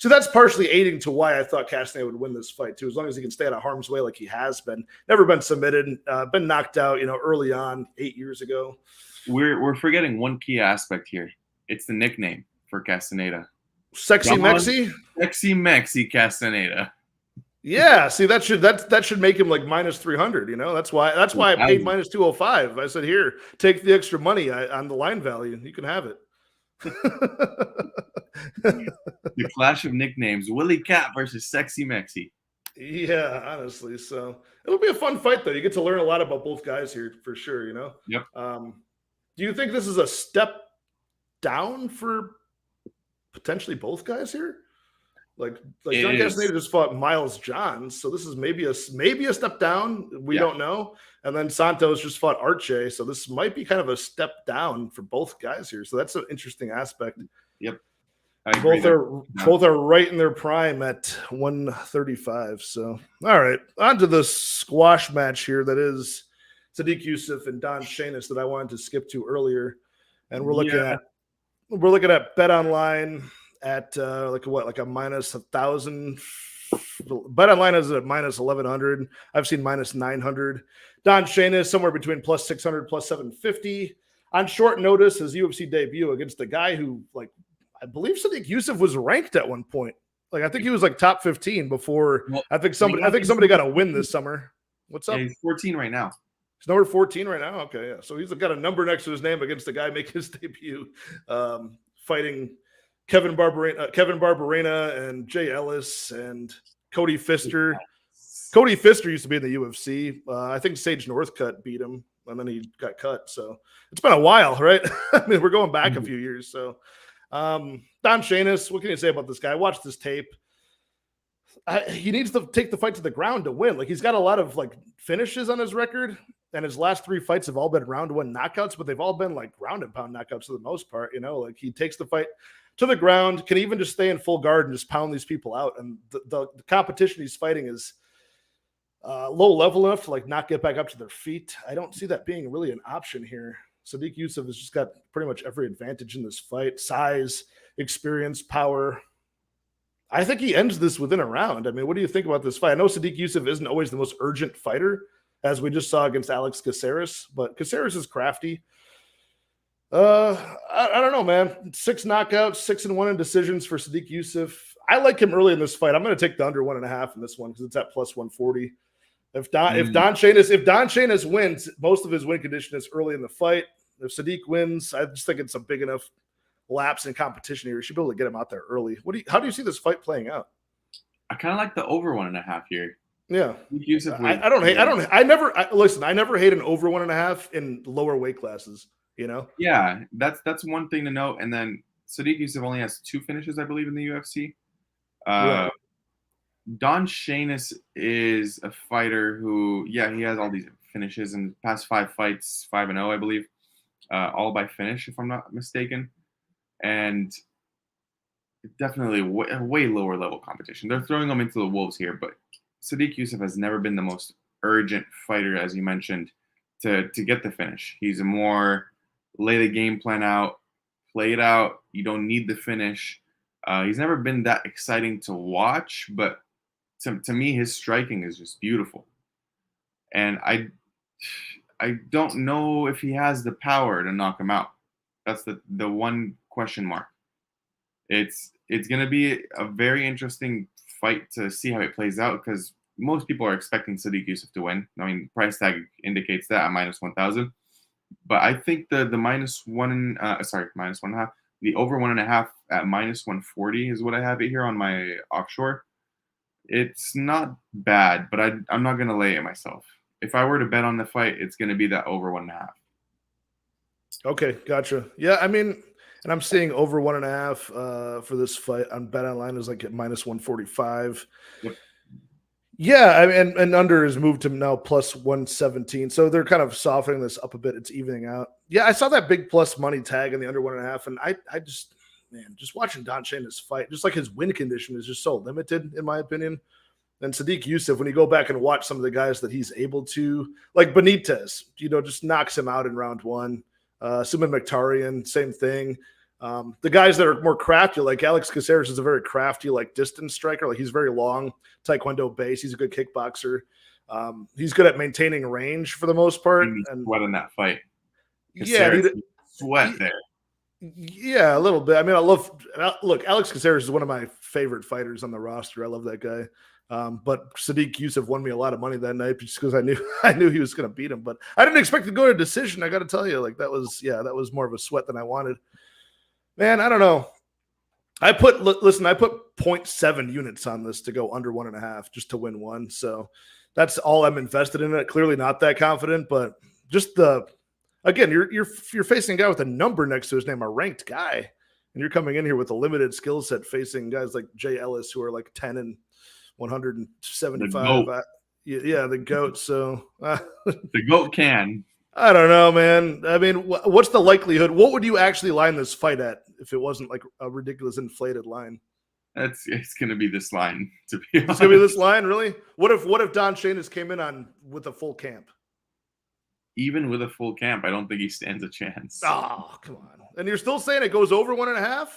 that's partially aiding to why I thought Castaneda would win this fight too, as long as he can stay out of harm's way like he has been. Never been submitted, been knocked out, early on 8 years ago. We're forgetting one key aspect here. It's the nickname for Castaneda. Sexy Mexi? Sexy Mexi Castaneda. Yeah, see that should make him like minus 300. That's why I paid minus 205. I said, here, take the extra money on the line value. You can have it. The clash of nicknames: Willie Cat versus Sexy Mexi. Yeah, honestly, so it'll be a fun fight though. You get to learn a lot about both guys here for sure. Yep. Do you think this is a step down for potentially both guys here? Like John Castaneda just fought Miles Johns, so this is maybe a step down. We don't know. And then Santos just fought Arce, so this might be kind of a step down for both guys here. So that's an interesting aspect. Yep, both are right in their prime at 135. So all right, on to the squash match here. That is Sodiq Yusuff and Don Shainis that I wanted to skip to earlier, and we're looking at Bet Online at like a minus 1,000. Bet Online is at minus 1,100. I've seen minus 900. Don Shainis somewhere between plus 600, plus 750 on short notice. His UFC debut against a guy who, like, I believe Sodiq Yusuff was ranked at one point. Like, I think he was like top 15 before. Well, I think somebody got a win this summer. What's up? Yeah, he's 14 right now. He's number 14 right now. Okay, yeah. So he's got a number next to his name against the guy making his debut, fighting Kevin Barberena and Jay Ellis and Cody Pfister. Cody Pfister used to be in the UFC. I think Sage Northcutt beat him, and then he got cut. So it's been a while, right? I mean, we're going back a few years. So Don Shainis, what can you say about this guy? I watched this tape. He needs to take the fight to the ground to win. Like, he's got a lot of like finishes on his record, and his last 3 fights have all been round one knockouts, but they've all been like ground and pound knockouts for the most part. Like, he takes the fight to the ground, can even just stay in full guard and just pound these people out. And the competition he's fighting is low level enough to like not get back up to their feet. I don't see that being really an option here. Sodiq Yusuff has just got pretty much every advantage in this fight: size, experience, power. I think he ends this within a round. I mean, what do you think about this fight? I know Sodiq Yusuff isn't always the most urgent fighter, as we just saw against Alex Caceres, but Caceres is crafty. I don't know, man. 6 knockouts, 6-1 in decisions for Sodiq Yusuff. I like him early in this fight. I'm going to take the under 1.5 in this one because it's at plus 140. If Don Shainis wins, most of his win condition is early in the fight. If Sodiq wins, I just think it's a big enough lapse in competition here. You should be able to get him out there early. How do you see this fight playing out? I kind of like the over 1.5 here. Yeah, Yusuff I never hate an over 1.5 in lower weight classes. Yeah, that's one thing to note. And then Sodiq Yusuff only has 2 finishes, I believe, in the UFC. Right. Don Shainis is a fighter who, he has all these finishes in the past 5 fights, 5-0, I believe, all by finish, if I'm not mistaken. And definitely way lower level competition. They're throwing them into the wolves here, but Sodiq Yusuff has never been the most urgent fighter, as you mentioned, to get the finish. He's a more lay the game plan out, play it out. You don't need the finish. He's never been that exciting to watch, but to me, his striking is just beautiful. And I don't know if he has the power to knock him out. That's the one question mark. It's going to be a very interesting fight to see how it plays out, because most people are expecting Sodiq Yusuff to win. I mean, price tag indicates that at minus 1,000. But I think the minus 1.5, the over 1.5 at minus 140 is what I have it here on my offshore. It's not bad, but I'm not going to lay it myself. If I were to bet on the fight, it's going to be that over 1.5. Okay, gotcha. Yeah, I mean, and I'm seeing over 1.5 for this fight on Bet Online is like at minus 145. Yep. Yeah, I mean, and under is moved to now plus 117. So they're kind of softening this up a bit. It's evening out. Yeah, I saw that big plus money tag in the under 1.5, and I just watching Don Shainis fight, just like his win condition is just so limited, in my opinion. And Sodiq Yusuff, when you go back and watch some of the guys that he's able to, like Benitez, just knocks him out in round 1. Suman Mkhitaryan, same thing. The guys that are more crafty, like Alex Caceres is a very crafty, like distance striker. Like he's very long, Taekwondo base. He's a good kickboxer. He's good at maintaining range for the most part. And sweat in that fight. Caceres, sweat there. Yeah, a little bit. I mean, look, Alex Caceres is one of my favorite fighters on the roster. I love that guy. But Sadiq Yusuff won me a lot of money that night just because I knew he was going to beat him. But I didn't expect to go to a decision. I got to tell you, like that was more of a sweat than I wanted. Man, I don't know. I put 0.7 units on this to go under 1.5 just to win one. So that's all I'm invested in it. Clearly not that confident, but just again, you're facing a guy with a number next to his name, a ranked guy, and you're coming in here with a limited skill set facing guys like Jay Ellis who are like 10 and 175. Yeah, the GOAT. So the GOAT can. I don't know, man. I mean, what's the likelihood? What would you actually line this fight at if it wasn't like a ridiculous inflated line? It's going to be this line, to be honest. It's going to be this line, really? What if Don Shainis came in with a full camp? Even with a full camp, I don't think he stands a chance. Oh, come on. And you're still saying it goes over 1.5?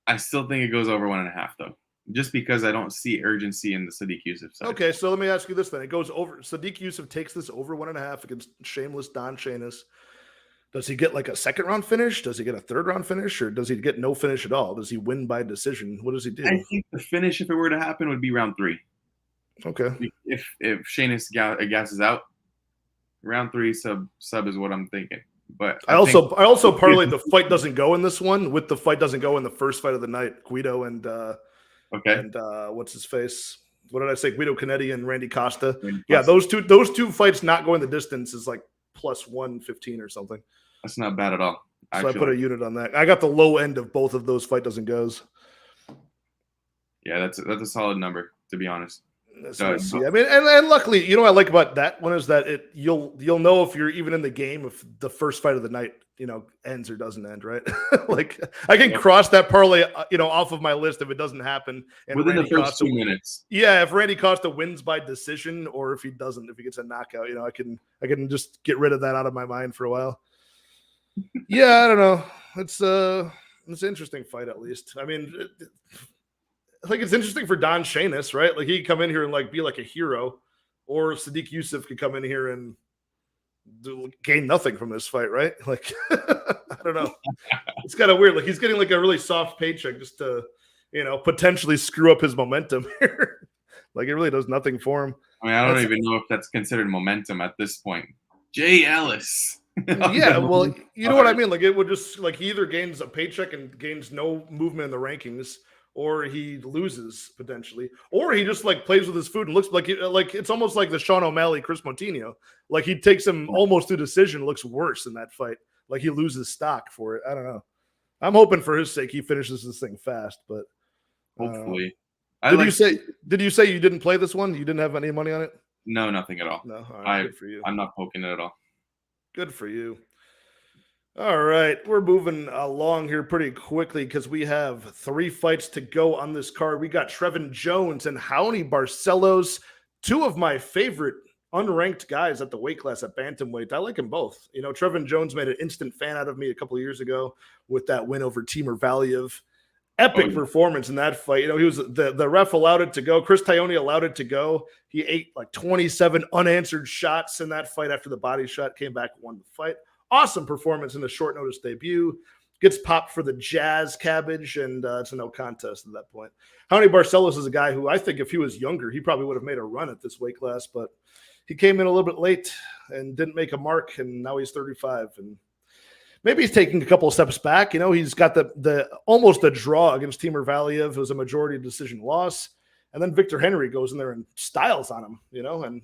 I still think it goes over 1.5, though. Just because I don't see urgency in the Sadiq Yusuff side. Okay, so let me ask you this then. It goes over. Sadiq Yusuff takes this over 1.5 against shameless Don Shainis. Does he get like a second round finish? Does he get a third round finish? Or does he get no finish at all? Does he win by decision? What does he do? I think the finish, if it were to happen, would be round 3. Okay. If Shainis gasses out, round 3 sub is what I'm thinking. But I also parlayed the fight doesn't go in this one with the fight doesn't go in the first fight of the night. Guido and what's his face? What did I say? Guido Cannetti and Randy Costa. Yeah, those two fights not going the distance is like plus 115 or something. That's not bad at all. So I put a unit on that. I got the low end of both of those fight doesn't goes. Yeah, that's a solid number, to be honest. I mean, and luckily, you know what I like about that one is that you'll know if you're even in the game if the first fight of the night, ends or doesn't end, right? Like I can cross that parlay, off of my list if it doesn't happen. And within the first 2 minutes. Yeah, if Randy Costa wins by decision or if he doesn't, if he gets a knockout, I can just get rid of that out of my mind for a while. Yeah, I don't know. It's an interesting fight at least. I mean, I think it's interesting for Don Shainis, right? Like he could come in here and like be like a hero, or Sadiq Yusuff could come in here and gain nothing from this fight, right? Like I don't know. It's kind of weird. Like he's getting like a really soft paycheck just to, potentially screw up his momentum here. Like it really does nothing for him. I mean, I don't even know if that's considered momentum at this point. Jay Ellis. Yeah, well, you know what I mean? Like it would just like he either gains a paycheck and gains no movement in the rankings, or he loses potentially, or he just like plays with his food and looks like it's almost like the Sean O'Malley, Chris Moutinho. Like he takes him almost to decision, looks worse in that fight. Like he loses stock for it. I don't know. I'm hoping for his sake he finishes this thing fast, but hopefully. Did you say you didn't play this one? You didn't have any money on it? No, nothing at all. No, all right, good for you. I'm not poking it at all. Good for you. All right, we're moving along here pretty quickly because we have 3 fights to go on this card. We got Trevin Jones and Raoni Barcelos, 2 of my favorite unranked guys at the weight class at bantamweight. I like them both. Trevin Jones made an instant fan out of me a couple of years ago with that win over Timur Valiev. Epic performance in that fight. He was the ref allowed it to go. Chris Taglioni allowed it to go. He ate like 27 unanswered shots in that fight after the body shot, came back, won the fight. Awesome performance in a short notice debut. Gets popped for the Jazz cabbage, and it's a no contest at that point. Raoni Barcelos is a guy who I think if he was younger, he probably would have made a run at this weight class, but he came in a little bit late and didn't make a mark, and now he's 35. And maybe he's taking a couple of steps back. He's got the almost a draw against Timur Valiev. It was a majority decision loss. And then Victor Henry goes in there and styles on him, and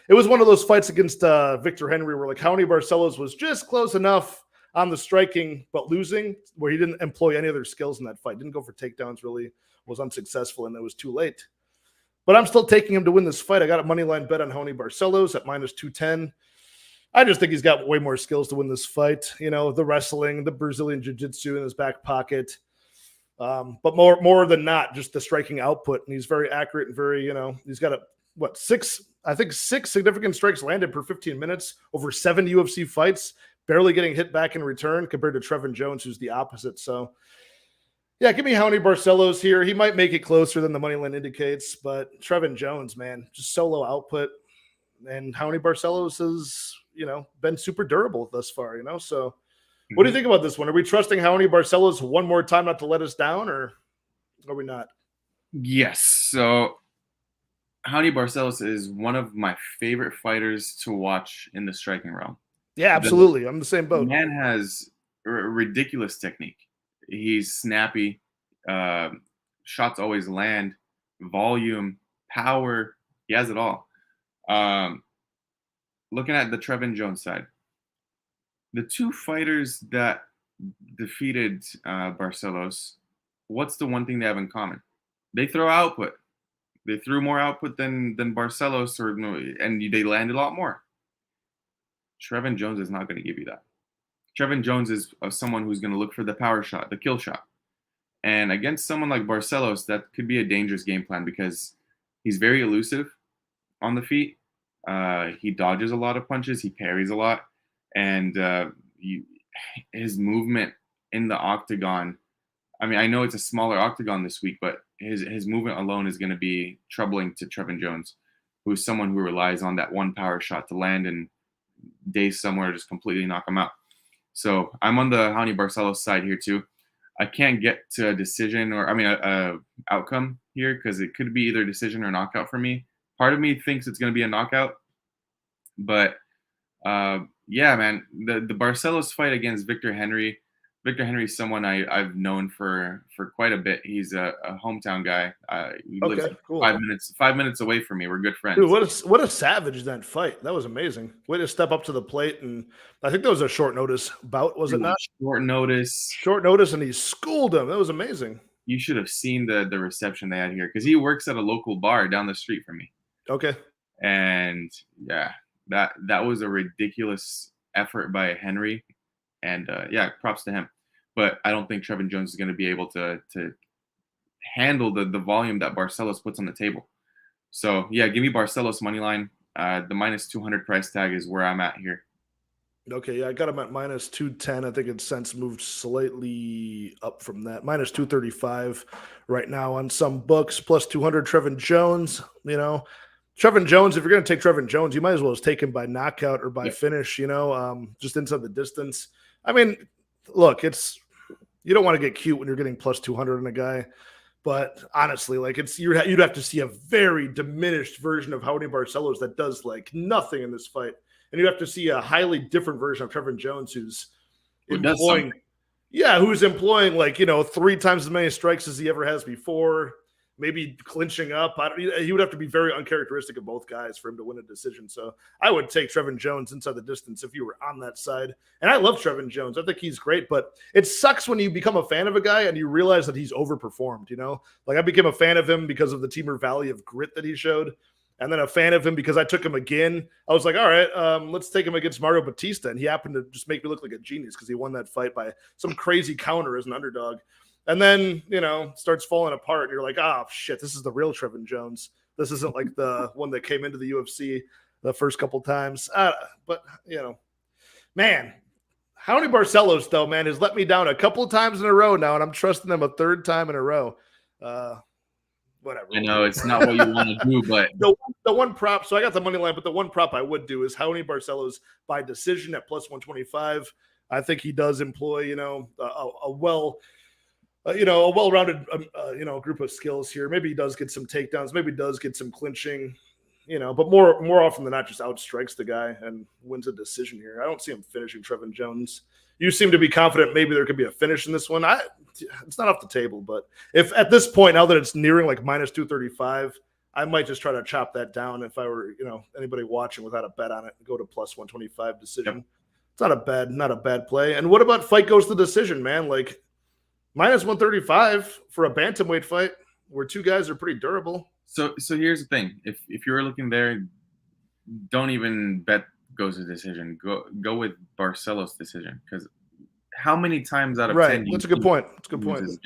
it was one of those fights against Victor Henry where like Raoni Barcelos was just close enough on the striking, but losing, where he didn't employ any other skills in that fight. Didn't go for takedowns, really, was unsuccessful, and it was too late. But I'm still taking him to win this fight. I got a money line bet on Raoni Barcelos at minus 210. I just think he's got way more skills to win this fight. The wrestling, the Brazilian jiu-jitsu in his back pocket. But more than not, just the striking output. And he's very accurate and very, he's got 6 significant strikes landed per 15 minutes over 7 UFC fights. barely getting hit back in return compared to Trevin Jones, who's the opposite. So, yeah, give me Raoni Barcelos here. He might make it closer than the money line indicates, but Trevin Jones, man, just solo output. And Raoni Barcelos has, been super durable thus far, So, what do you think about this one? Are we trusting Raoni Barcelos one more time not to let us down, or are we not? Yes. So Raoni Barcelos is one of my favorite fighters to watch in the striking realm. Yeah, absolutely. I'm the same boat. Man has ridiculous technique. He's snappy. Shots always land. Volume, power. He has it all. Looking at the Trevin Jones side, the two fighters that defeated Barcelos, what's the one thing they have in common? They throw output. They threw more output than Barcelos, and they landed a lot more. Trevin Jones is not going to give you that. Trevin Jones is someone who's going to look for the power shot, the kill shot. And against someone like Barcelos, that could be a dangerous game plan because he's very elusive on the feet. He dodges a lot of punches. He parries a lot. And his movement in the octagon, I mean, I know it's a smaller octagon this week, but his movement alone is going to be troubling to Trevin Jones, who is someone who relies on that one power shot to land and days somewhere just completely knock him out. So I'm on the Raoni Barcelos side here too. I can't get to a decision a outcome here because it could be either decision or knockout for me. Part of me thinks it's going to be a knockout, but yeah, man, the Barcelos fight against Victor Henry. Victor Henry is someone I've known for quite a bit. He's a hometown guy. He lives cool. 5 minutes away from me. We're good friends. Dude, what a savage that fight. That was amazing. Way to step up to the plate, and I think that was a short notice bout, was it not? Short notice, and he schooled him. That was amazing. You should have seen the reception they had here because he works at a local bar down the street from me. Okay. And yeah, that was a ridiculous effort by Henry. And yeah, props to him. But I don't think Trevin Jones is going to be able to handle the volume that Barcelos puts on the table. So yeah, give me Barcelos money line. The minus 200 price tag is where I'm at here. Okay, yeah, I got him at minus 210. I think it's since moved slightly up from that. Minus 235 right now on some books. Plus 200 Trevin Jones. Trevin Jones, if you're going to take Trevin Jones, you might as well just take him by knockout or by finish, just inside the distance. I mean, look, you don't want to get cute when you're getting plus 200 on a guy, but honestly, you'd have to see a very diminished version of Raoni Barcelos that does like nothing in this fight, and you have to see a highly different version of Trevin Jones who's employing like 3 times as many strikes as he ever has before. Maybe clinching up. He would have to be very uncharacteristic of both guys for him to win a decision. So I would take Trevin Jones inside the distance if you were on that side. And I love Trevin Jones. I think he's great, but it sucks when you become a fan of a guy and you realize that he's overperformed, Like I became a fan of him because of the Teamer Valley of grit that he showed. And then a fan of him because I took him again. I was like, all right, let's take him against Mario Batista. And he happened to just make me look like a genius because he won that fight by some crazy counter as an underdog. And then, starts falling apart. And you're like, oh, shit, this is the real Trevin Jones. This isn't like the one that came into the UFC the first couple times. But, man, Raoni Barcelos, though, man, has let me down a couple of times in a row now, and I'm trusting him a third time in a row. Whatever. I know it's not what you want to do, but the one prop, so I got the money line, but the one prop I would do is Raoni Barcelos by decision at plus 125. I think he does employ, a well-rounded, group of skills here. Maybe he does get some takedowns. Maybe he does get some clinching, but more often than not, just outstrikes the guy and wins a decision here. I don't see him finishing Trevin Jones. You seem to be confident maybe there could be a finish in this one. It's not off the table, but if at this point, now that it's nearing like minus 235, I might just try to chop that down if I were, anybody watching without a bet on it and go to plus 125 decision. Yep. It's not a bad play. And what about fight goes to decision, man? Like, minus 135 for a bantamweight fight where two guys are pretty durable. So here's the thing. If you're looking there, don't even bet goes to decision. Go with Barcelos decision because how many times out of 10 that's a good point. Is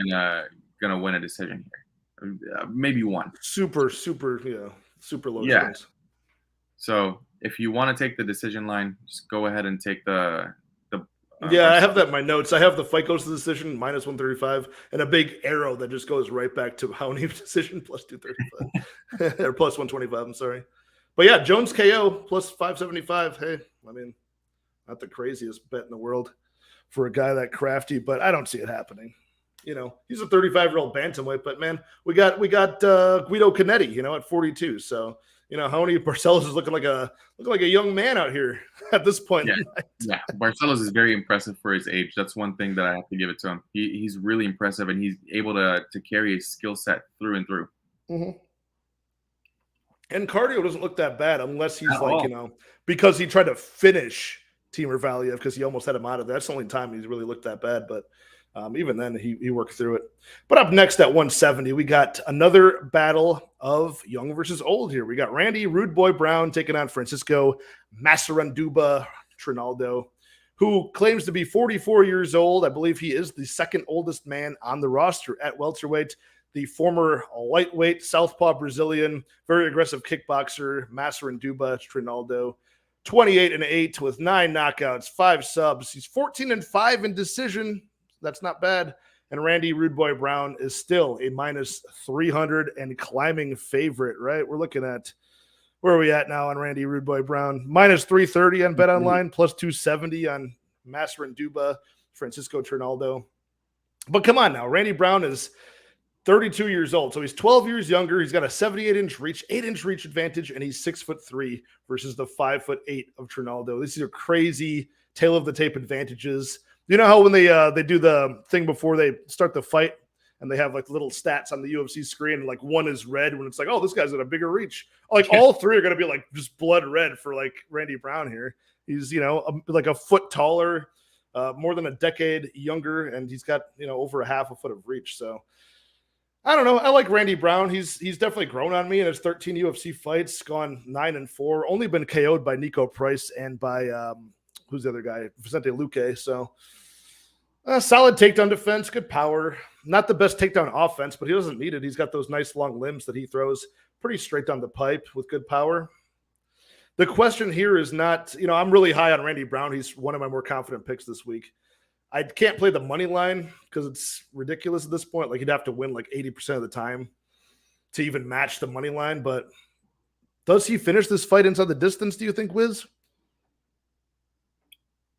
gonna win a decision here? Maybe one. Super low chance. So if you want to take the decision line, just go ahead and take the Yeah, I have that in my notes. I have the fight goes to the decision minus 135 and a big arrow that just goes right back to Raoni decision plus 235 or plus 125. I'm sorry. But yeah, Jones KO plus 575. Hey, I mean, not the craziest bet in the world for a guy that crafty, but I don't see it happening. He's a 35-year-old bantamweight, but man, we got Guido Cannetti, at 42. So, Raoni Barcelos is looking like a young man out here at this point. Yeah. Barcelos is very impressive for his age. That's one thing that I have to give it to him. He's really impressive, and he's able to carry his skill set through and through. Mm-hmm. And cardio doesn't look that bad unless he's because he tried to finish Timur Valiev because he almost had him out of there. That's the only time he's really looked that bad. But even then, he worked through it. But up next at 170, we got another battle of young versus old here. We got Randy Rude Boy Brown taking on Francisco Massaranduba Trinaldo, who claims to be 44 years old. I believe he is the second oldest man on the roster at welterweight. The former lightweight Southpaw Brazilian, very aggressive kickboxer, Massaranduba Trinaldo, 28-8 with 9 knockouts, 5 subs. He's 14-5 in decision. That's not bad. And Randy Rude Boy Brown is still a minus 300 and climbing favorite, right? We're looking at, where are we at now on Randy Rude Boy Brown? Minus 330 on Bet Online, plus 270 on Massaranduba, Francisco Trinaldo. But come on now, Randy Brown is 32 years old. So he's 12 years younger. He's got a 78-inch reach, 8-inch reach advantage, and he's 6'3" versus the 5'8" of Trinaldo. These are crazy tail of the tape advantages. You know how when they do the thing before they start the fight and they have like little stats on the UFC screen and like one is red when it's like, oh, this guy's got a bigger reach. Like all three are going to be like just blood red for like Randy Brown here. He's, like a foot taller, more than a decade younger, and he's got, over a half a foot of reach. So I don't know. I like Randy Brown. He's definitely grown on me in his 13 UFC fights, gone 9-4, only been KO'd by Nico Price and by who's the other guy? Vicente Luque. So solid takedown defense, good power. Not the best takedown offense, but he doesn't need it. He's got those nice long limbs that he throws pretty straight down the pipe with good power. The question here is not, I'm really high on Randy Brown. He's one of my more confident picks this week. I can't play the money line because it's ridiculous at this point. Like, he'd have to win like 80% of the time to even match the money line. But does he finish this fight inside the distance, do you think, Wiz?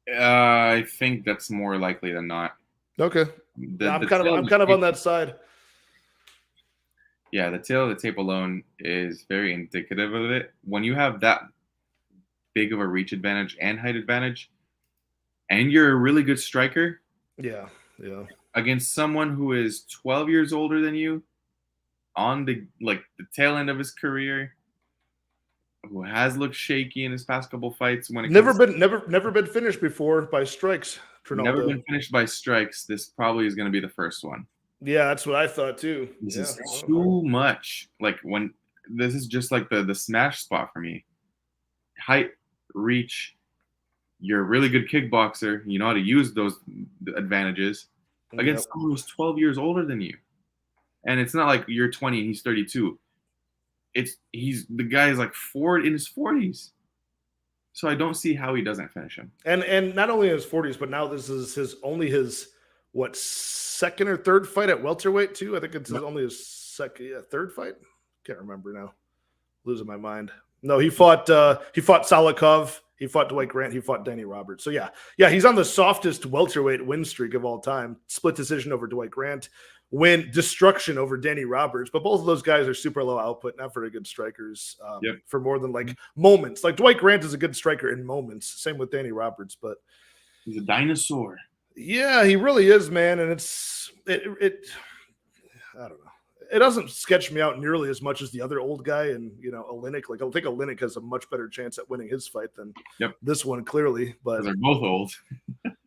I think that's more likely than not. Okay. I'm kind of on that side. Yeah, the tail of the tape alone is very indicative of it. When you have that big of a reach advantage and height advantage, and you're a really good striker, yeah, against someone who is 12 years older than you, on the tail end of his career, who has looked shaky in his past couple fights, when it never been finished before by strikes. Trinaldo. Never been finished by strikes. This probably is going to be the first one. Yeah, that's what I thought too. This is too much. Like, when this is just like the smash spot for me. Height, reach. You're a really good kickboxer. You know how to use those advantages against someone who's 12 years older than you. And it's not like you're 20 and he's 32. The guy is like in his 40s. So I don't see how he doesn't finish him. And not only in his 40s, but now this is his second or third fight at welterweight too. I think it's only his third fight. Can't remember now. Losing my mind. No, he fought Salikov. He fought Dwight Grant. He fought Danny Roberts. So yeah, he's on the softest welterweight win streak of all time. Split decision over Dwight Grant. Win destruction over Danny Roberts. But both of those guys are super low output, not very good strikers for more than like moments. Like Dwight Grant is a good striker in moments. Same with Danny Roberts, but he's a dinosaur. Yeah, he really is, man. And it I don't know. It doesn't sketch me out nearly as much as the other old guy and, Oleinik. Like, I think Oleinik has a much better chance at winning his fight than this one, clearly. But they're both old.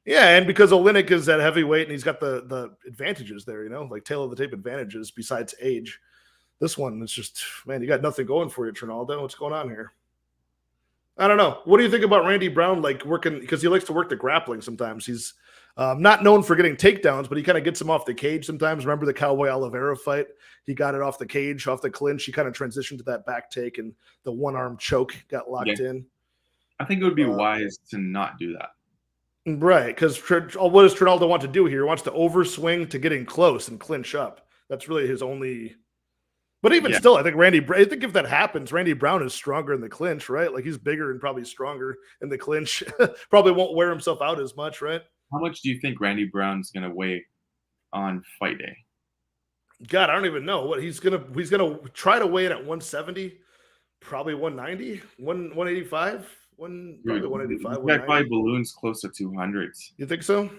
Yeah, and because Oleinik is at heavyweight and he's got the advantages there, like tail of the tape advantages besides age. This one, it's just, man, you got nothing going for you, Trinaldo. What's going on here? I don't know. What do you think about Randy Brown, like working, because he likes to work the grappling sometimes. He's not known for getting takedowns, but he kind of gets him off the cage sometimes. Remember the Cowboy Oliveira fight? He got it off the cage, off the clinch. He kind of transitioned to that back take, and the one-arm choke got locked in. I think it would be wise to not do that. Right, because what does Trinaldo want to do here? He wants to overswing to getting close and clinch up. That's really his only. But even Yeah. still, I think if that happens, Randy Brown is stronger in the clinch, right? Like he's bigger and probably stronger in the clinch. Probably won't wear himself out as much, right? How much do you think Randy Brown's gonna weigh on fight day? God, I don't even know what he's gonna try to weigh in at 170, probably 190, 185, probably 185. This guy probably balloons close to 200. You think so?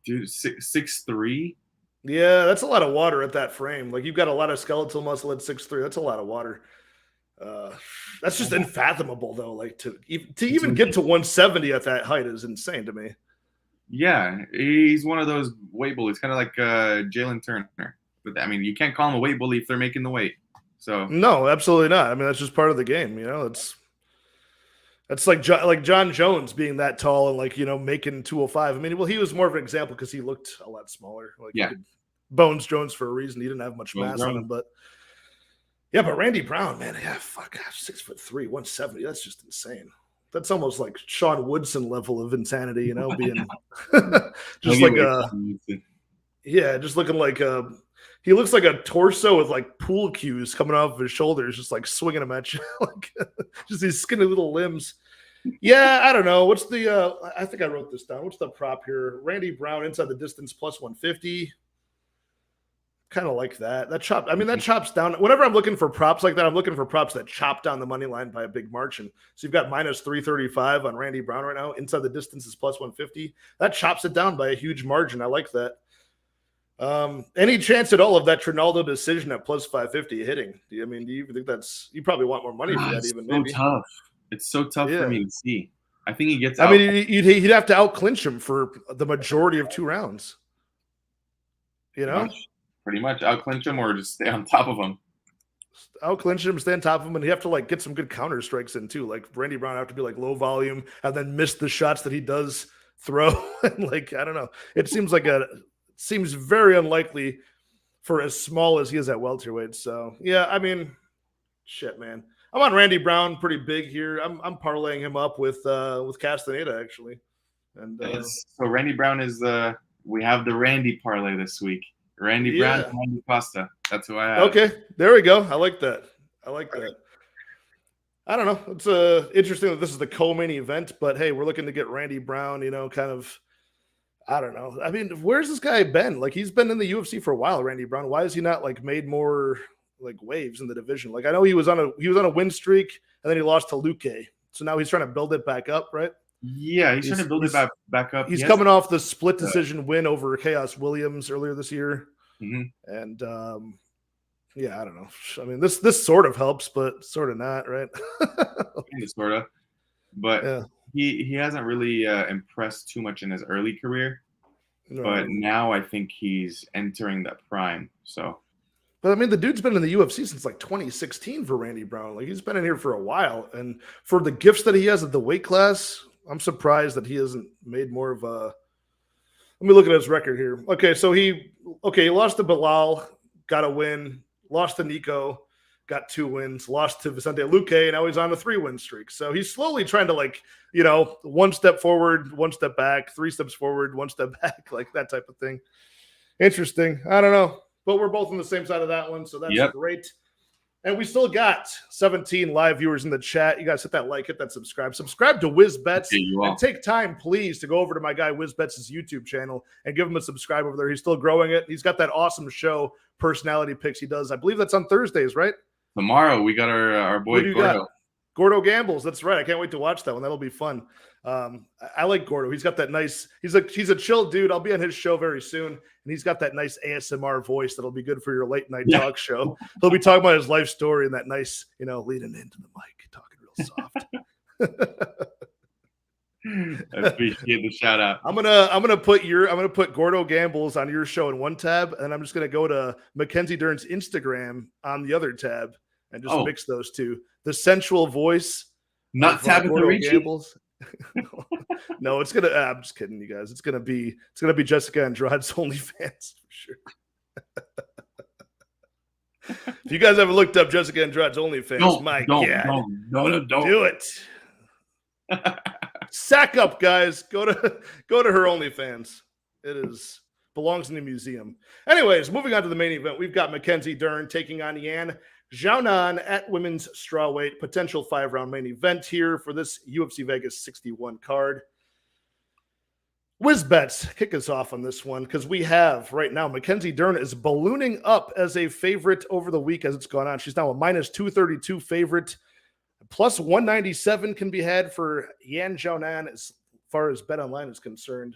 Dude, 6'3". Yeah, that's a lot of water at that frame. Like you've got a lot of skeletal muscle at 6'3". That's a lot of water. That's just unfathomable, though. Like to even get to 170 at that height is insane to me. Yeah, he's one of those weight bullies, kind of like Jalen Turner. But I mean, you can't call him a weight bully if they're making the weight. So no, absolutely not. I mean, that's just part of the game. You know, that's like John Jones being that tall and making 205. I mean, well, he was more of an example because he looked a lot smaller. Like yeah, Bones Jones for a reason. He didn't have much mass on him, but Randy Brown, man, 6'3", 170. That's just insane. That's almost like Sean Woodson level of insanity, being just like just looking like he looks like a torso with like pool cues coming off of his shoulders, just like swinging them at you, like just these skinny little limbs. Yeah, I don't know. What's the? I think I wrote this down. What's the prop here? Randy Brown inside the distance plus 150. Kind of like that. That chops down. Whenever I'm looking for props like that, I'm looking for props that chop down the money line by a big margin. So you've got minus 335 on Randy Brown right now. Inside the distance is plus 150. That chops it down by a huge margin. I like that. Any chance at all of that Trinaldo decision at plus 550 hitting? Do you think you probably want more money for that? Even maybe. Tough. It's so tough for me to see. I think he gets out. I mean, he'd have to out clinch him for the majority of 2 rounds. Pretty much out clinch him or just stay on top of him. Out clinch him, stay on top of him, and you have to get some good counter strikes in too. Like Randy Brown have to be low volume and then miss the shots that he does throw. And I don't know. It seems very unlikely for as small as he is at welterweight. So yeah, I mean, shit, man. I'm on Randy Brown pretty big here. I'm parlaying him up with Castaneda actually. And so Randy Brown is we have the Randy parlay this week. Randy Brown and Randy Costa. That's who I have. Okay, there we go. I like that. I don't know. It's interesting that this is the co-main event, but hey, we're looking to get Randy Brown, kind of. I don't know. I mean, where's this guy been? He's been in the UFC for a while, Randy Brown. Why is he not made more waves in the division? I know he was on a win streak and then he lost to Luque. So now he's trying to build it back up, right? Yeah, he's trying to build it back up. He's coming off the split decision win over Chaos Williams earlier this year. Mm-hmm. And I don't know. I mean, this sort of helps, but sort of not, right? Sort of. But he hasn't really impressed too much in his early career. No. But now I think he's entering that prime. So. But I mean, the dude's been in the UFC since 2016 for Randy Brown. He's been in here for a while. And for the gifts that he has at the weight class, I'm surprised that he hasn't made more of a. Let me look at his record here. Okay, so he lost to Bilal, got a win. Lost to Nico, got 2 wins. Lost to Vicente Luque, and now he's on a 3-win streak. So he's slowly trying to 1 step forward, 1 step back, 3 steps forward, 1 step back, that type of thing. Interesting. I don't know. But we're both on the same side of that one, so that's great. And we still got 17 live viewers in the chat. You guys hit that like, hit that subscribe. Subscribe to WizzBets. And take time, please, to go over to my guy WizzBets' YouTube channel and give him a subscribe over there. He's still growing it. He's got that awesome show, Personality Picks he does. I believe that's on Thursdays, right? Tomorrow, we got our boy Gordo. Gordo Gambles. That's right. I can't wait to watch that one. That'll be fun. I like Gordo. He's got that nice, he's a chill dude. I'll be on his show very soon. And he's got that nice ASMR voice that'll be good for your late night talk show. He'll be talking about his life story and that nice, leaning into the mic, talking real soft. I appreciate the shout out. I'm gonna put Gordo Gambles on your show in one tab, and I'm just gonna go to Mackenzie Dern's Instagram on the other tab and just mix those two. The sensual voice, not Tabitha Ricci. No, it's gonna. I'm just kidding, you guys. It's gonna be Jessica Andrade's OnlyFans for sure. If you guys haven't looked up Jessica Andrade's OnlyFans, don't do it. Sack up, guys. Go to her OnlyFans. It belongs in the museum. Anyways, moving on to the main event, we've got Mackenzie Dern taking on Yan Xiaonan at women's strawweight. Potential 5-round main event here for this UFC Vegas 61 card. WizzBets, kick us off on this one because we have right now Mackenzie Dern is ballooning up as a favorite over the week as it's gone on. She's now a minus 232 favorite. Plus 197 can be had for Yan Xiaonan as far as Bet Online is concerned.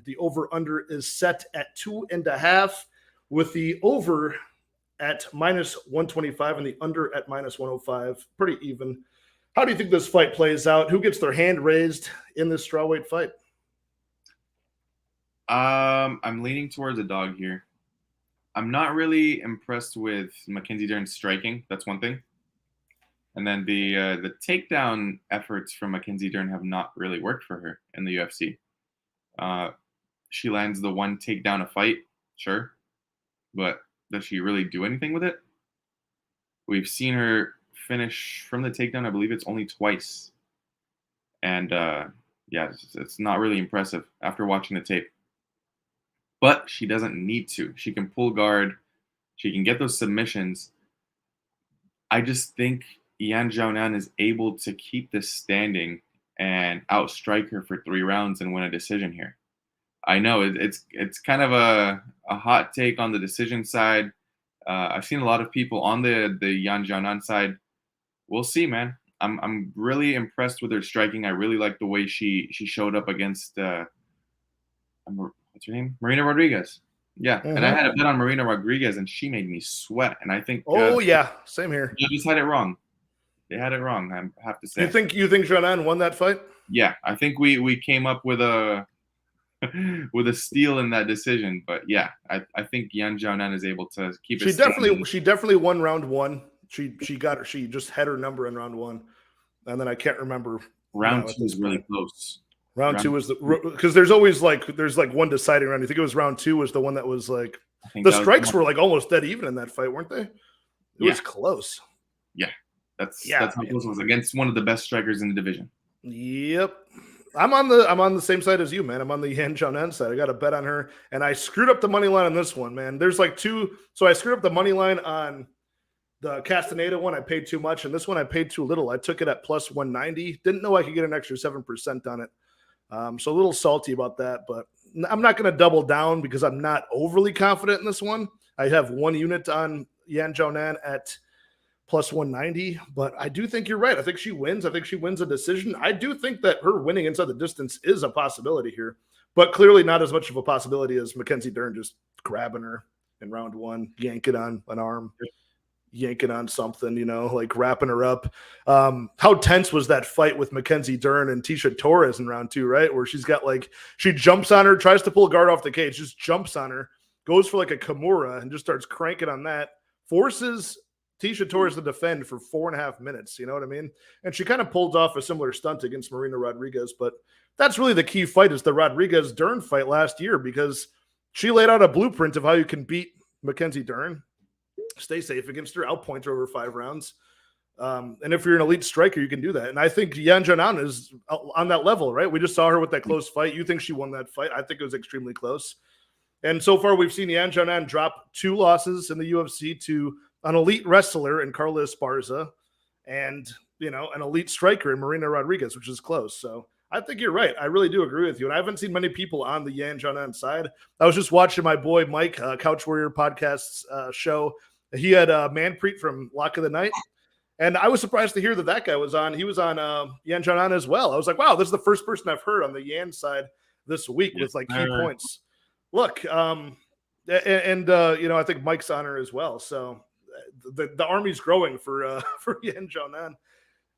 The over-under is set at 2.5 with the over at minus 125 and the under at minus 105. Pretty even. How do you think this fight plays out? Who gets their hand raised in this strawweight fight? I'm leaning towards a dog here. I'm not really impressed with Mackenzie Dern's striking. That's one thing. And then the takedown efforts from Mackenzie Dern have not really worked for her in the UFC. She lands the one takedown a fight, sure. But does she really do anything with it? We've seen her finish from the takedown, I believe it's only twice. And yeah, it's not really impressive after watching the tape. But she doesn't need to. She can pull guard. She can get those submissions. I just think Yan Xiaonan is able to keep this standing and outstrike her for 3 rounds and win a decision here. I know it's kind of a hot take on the decision side. I've seen a lot of people on the Yan Xiaonan side. We'll see, man. I'm really impressed with her striking. I really like the way she showed up against what's her name? Marina Rodriguez. Yeah, and I had a bet on Marina Rodriguez, and she made me sweat. And I think yeah, same here. They just had it wrong. They had it wrong. I have to say. You think Xiaonan won that fight? Yeah, I think we came up with a steal in that decision. But yeah, I think Yan Xiaonan is able to keep it. She definitely won round 1. She just had her number in round 1, and then I can't remember. Round 2 is really close. Round 2 was because there's always there's one deciding round. I think it was round 2 was the one that was like the strikes were like almost dead even in that fight, weren't they? It was close. Yeah, that's how close it was against one of the best strikers in the division. Yep. I'm on the same side as you, man. I'm on the Yan Xiaonan side. I got a bet on her, and I screwed up the money line on this one, man. There's like 2, so I screwed up the money line on the Castaneda one. I paid too much, and this one I paid too little. I took it at plus 190. Didn't know I could get an extra 7% on it. So a little salty about that, but I'm not going to double down because I'm not overly confident in this one. I have 1 unit on Yan Xiaonan at plus 190, but I do think you're right. I think she wins. I think she wins a decision. I do think that her winning inside the distance is a possibility here, but clearly not as much of a possibility as Mackenzie Dern just grabbing her in round 1, yanking on an arm, yanking on something, like wrapping her up. How tense was that fight with Mackenzie Dern and Tecia Torres in round 2, right? Where she's got she jumps on her, tries to pull a guard off the cage, just jumps on her, goes for a Kimura and just starts cranking on that, forces Tecia Torres to defend for 4.5 minutes. You know what I mean? And she kind of pulled off a similar stunt against Marina Rodriguez, but that's really the key fight is the Rodriguez Dern fight last year because she laid out a blueprint of how you can beat Mackenzie Dern. Stay safe against her, outpoint her over 5 rounds. And if you're an elite striker, you can do that. And I think Yan Xiaonan is on that level, right? We just saw her with that close fight. You think she won that fight. I think it was extremely close. And so far, we've seen Yan Xiaonan drop 2 losses in the UFC to an elite wrestler in Carla Esparza and, an elite striker in Marina Rodriguez, which is close. So I think you're right. I really do agree with you. And I haven't seen many people on the Yan Xiaonan side. I was just watching my boy Mike, Couch Warrior Podcast's show. He had Manpreet from Lock of the Night, and I was surprised to hear that guy was on. He was on Yan Xiaonan as well. I was like, wow, this is the first person I've heard on the Yan side this week with key points. Look, I think Mike's on her as well. So the army's growing for Yan Xiaonan.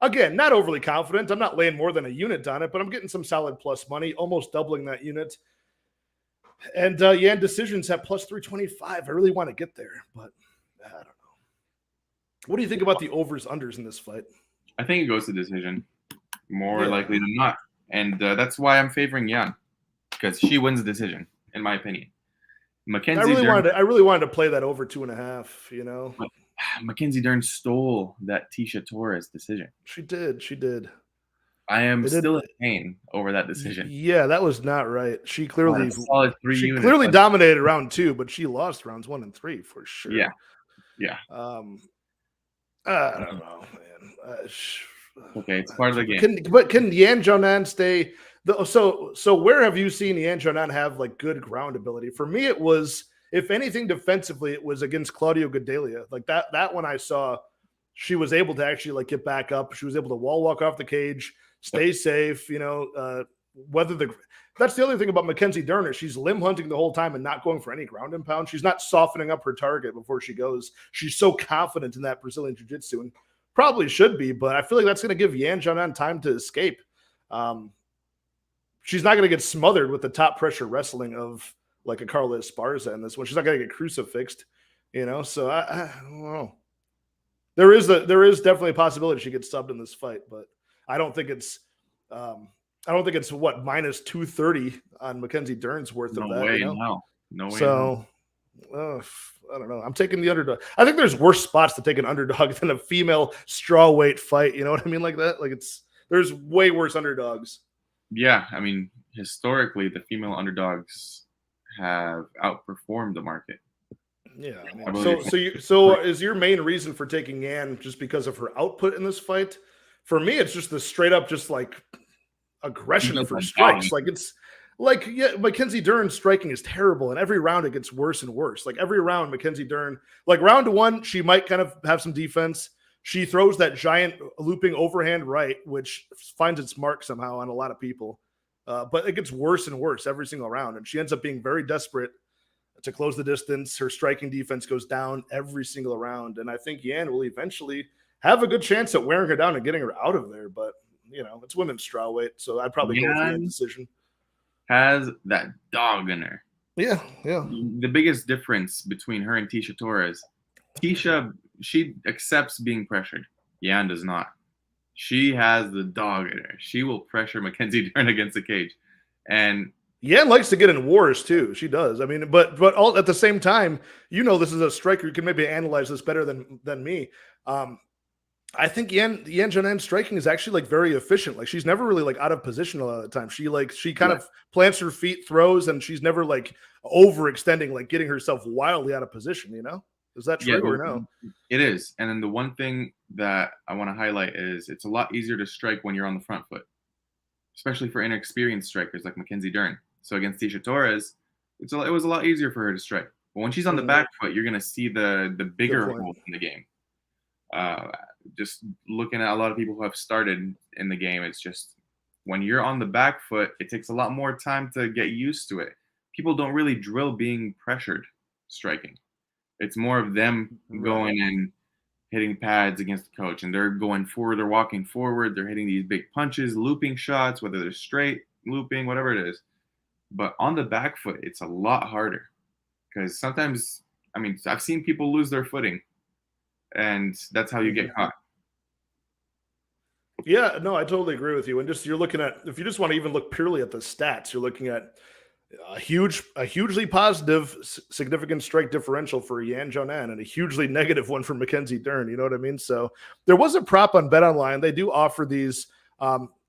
Again, not overly confident. I'm not laying more than a unit on it, but I'm getting some solid plus money, almost doubling that unit. And Yan decisions at plus 325. I really want to get there, but I don't know. What do you think about the overs unders in this fight? I think it goes to decision more likely than not. And that's why I'm favoring Yan because she wins the decision, in my opinion. Mackenzie I really wanted to play that over 2.5, Mackenzie Dern stole that Tecia Torres decision. She did. I am still in pain over that decision. Yeah, that was not right. She clearly solid 3 she units. clearly dominated round 2, but she lost rounds 1 and 3 for sure. Yeah. Yeah. I don't know, man. Okay, it's part of the game. Can Yan Xiaonan stay? So where have you seen Yan Xiaonan have like good ground ability? For me, it was, if anything, defensively, it was against Claudio Gadelia. Like that one I saw, she was able to actually like get back up. She was able to wall walk off the cage, stay safe. That's the other thing about Mackenzie Dern, she's limb hunting the whole time and not going for any ground and pound. She's not softening up her target before she goes. She's so confident in that Brazilian jiu-jitsu, and probably should be, but I feel like that's going to give Yan Xiaonan time to escape. She's not going to get smothered with the top pressure wrestling of like a Carla Esparza in this one. She's not going to get crucifixed, So I don't know. There is definitely a possibility she gets subbed in this fight, but I don't think it's what minus 230 on Mackenzie Dern's worth of that. No way. So I don't know. I'm taking the underdog. I think there's worse spots to take an underdog than a female strawweight fight. You know what I mean? Like that. Like there's way worse underdogs. Yeah, I mean, historically, the female underdogs have outperformed the market. Yeah. I mean, so is your main reason for taking Yan just because of her output in this fight? For me, it's just the straight up, just like aggression of her strikes. Like it's like, yeah, Mackenzie Dern's striking is terrible, and every round it gets worse and worse. Like every round, Mackenzie Dern, like round 1, she might kind of have some defense. She throws that giant looping overhand right, which finds its mark somehow on a lot of people. But it gets worse and worse every single round. And she ends up being very desperate to close the distance. Her striking defense goes down every single round. And I think Yan will eventually have a good chance at wearing her down and getting her out of there. But, it's women's strawweight. So I'd probably go with the decision. Has that dog in her. Yeah. The biggest difference between her and Tecia Torres, Tecia, she accepts being pressured. Yan does not. She has the dog in her. She will pressure Mackenzie Dern against the cage. And Yan likes to get in wars too. She does. I mean, but all at the same time, this is a striker who can maybe analyze this better than me. I think Yan Xiaonan's striking is actually like very efficient. Like she's never really like out of position a lot of the time. She kind of plants her feet, throws, and she's never like overextending, like getting herself wildly out of position. Is that true or no? It is. And then the one thing that I want to highlight is it's a lot easier to strike when you're on the front foot, especially for inexperienced strikers like Mackenzie Dern. So against Tecia Torres, it was a lot easier for her to strike. But when she's on the back foot, you're going to see the bigger hole in the game. Just looking at a lot of people who have started in the game, it's just when you're on the back foot, it takes a lot more time to get used to it. People don't really drill being pressured striking. It's more of them going and hitting pads against the coach, and they're going forward, they're walking forward, they're hitting these big punches, looping shots, whether they're straight, looping, whatever it is. But on the back foot, it's a lot harder because sometimes, I mean, I've seen people lose their footing, and that's how you get caught. Yeah, no, I totally agree with you. And just you're looking at, if you just want to even look purely at the stats, you're looking at a hugely positive, significant strike differential for Yan Xiaonan and a hugely negative one for Mackenzie Dern. You know what I mean? So there was a prop on BetOnline. They do offer these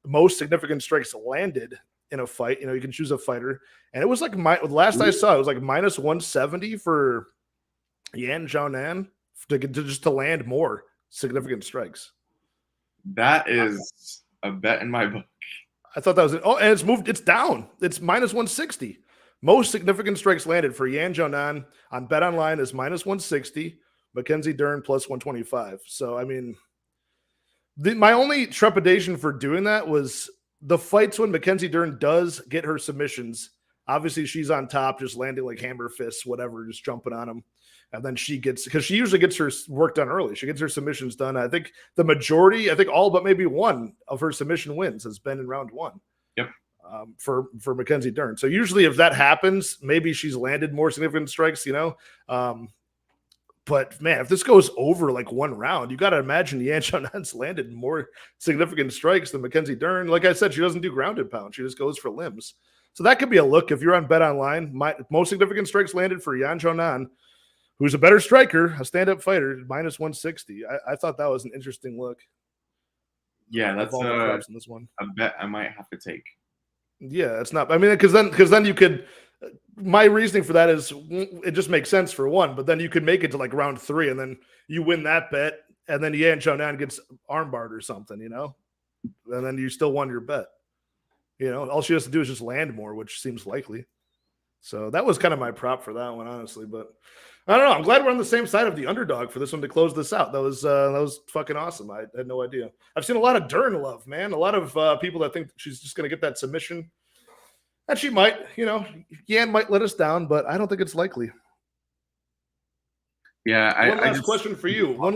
most significant strikes landed in a fight. You can choose a fighter, and it was like last I saw, it was like minus 170 for Yan Xiaonan to land more significant strikes. That is a bet in my book. I thought that was it. Oh, and it's down. It's minus 160. Most significant strikes landed for Yan Xiaonan on BetOnline is minus 160. Mackenzie Dern plus 125. So, I mean, my only trepidation for doing that was the fights when Mackenzie Dern does get her submissions. Obviously, she's on top, just landing like hammer fists, whatever, just jumping on them. And then because she usually gets her work done early. She gets her submissions done. I think the majority, all but maybe one of her submission wins has been in round 1. Yep. For Mackenzie Dern. So usually if that happens, maybe she's landed more significant strikes, But man, if this goes over like one round, you got to imagine Yan Xiaonan's landed more significant strikes than Mackenzie Dern. Like I said, she doesn't do ground and pound. She just goes for limbs. So that could be a look if you're on BetOnline. Most significant strikes landed for Yan Xiaonan, who's a better striker, a stand-up fighter, minus 160. I thought that was an interesting look. Yeah, of that's all the props in this one. a bet I might have to take. Yeah, it's not. I mean, because then you could. My reasoning for that is it just makes sense for one, but then you could make it to like round 3, and then you win that bet, and then Xiaonan gets armbarred or something, and then you still won your bet. All she has to do is just land more, which seems likely. So that was kind of my prop for that one, honestly. But I don't know. I'm glad we're on the same side of the underdog for this one to close this out. That was fucking awesome. I had no idea. I've seen a lot of Dern love, man. A lot of people that think she's just going to get that submission. And she might, Yan might let us down, but I don't think it's likely. Yeah. One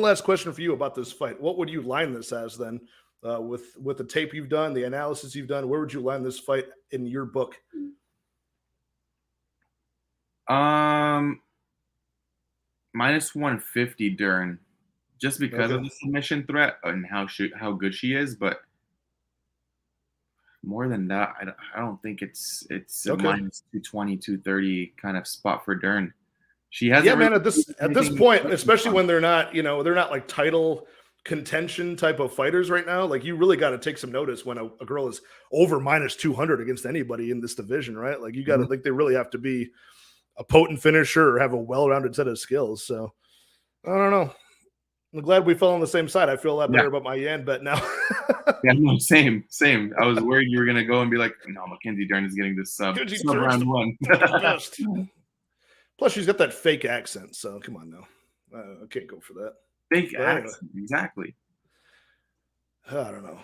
last question for you about this fight. What would you line this as then? With the tape you've done, the analysis you've done, where would you line this fight in your book? -150 Dern, just because of the submission threat and how good she is, but more than that, I don't think it's a -220, 230 kind of spot for Dern. She has man. At this point, especially when they're not like title contention type of fighters right now, like you really got to take some notice when a girl is over -200 against anybody in this division, right? Like you got to think they really have to be a potent finisher or have a well-rounded set of skills. So I don't know. I'm glad we fell on the same side. I feel a lot better about my Yan bet now. Yeah, no, same. I was worried you were gonna go and be like, no, Mackenzie Dern is getting this sub round 1. Plus, she's got that fake accent, so come on now. I can't go for that. Fake accent, exactly. I don't know.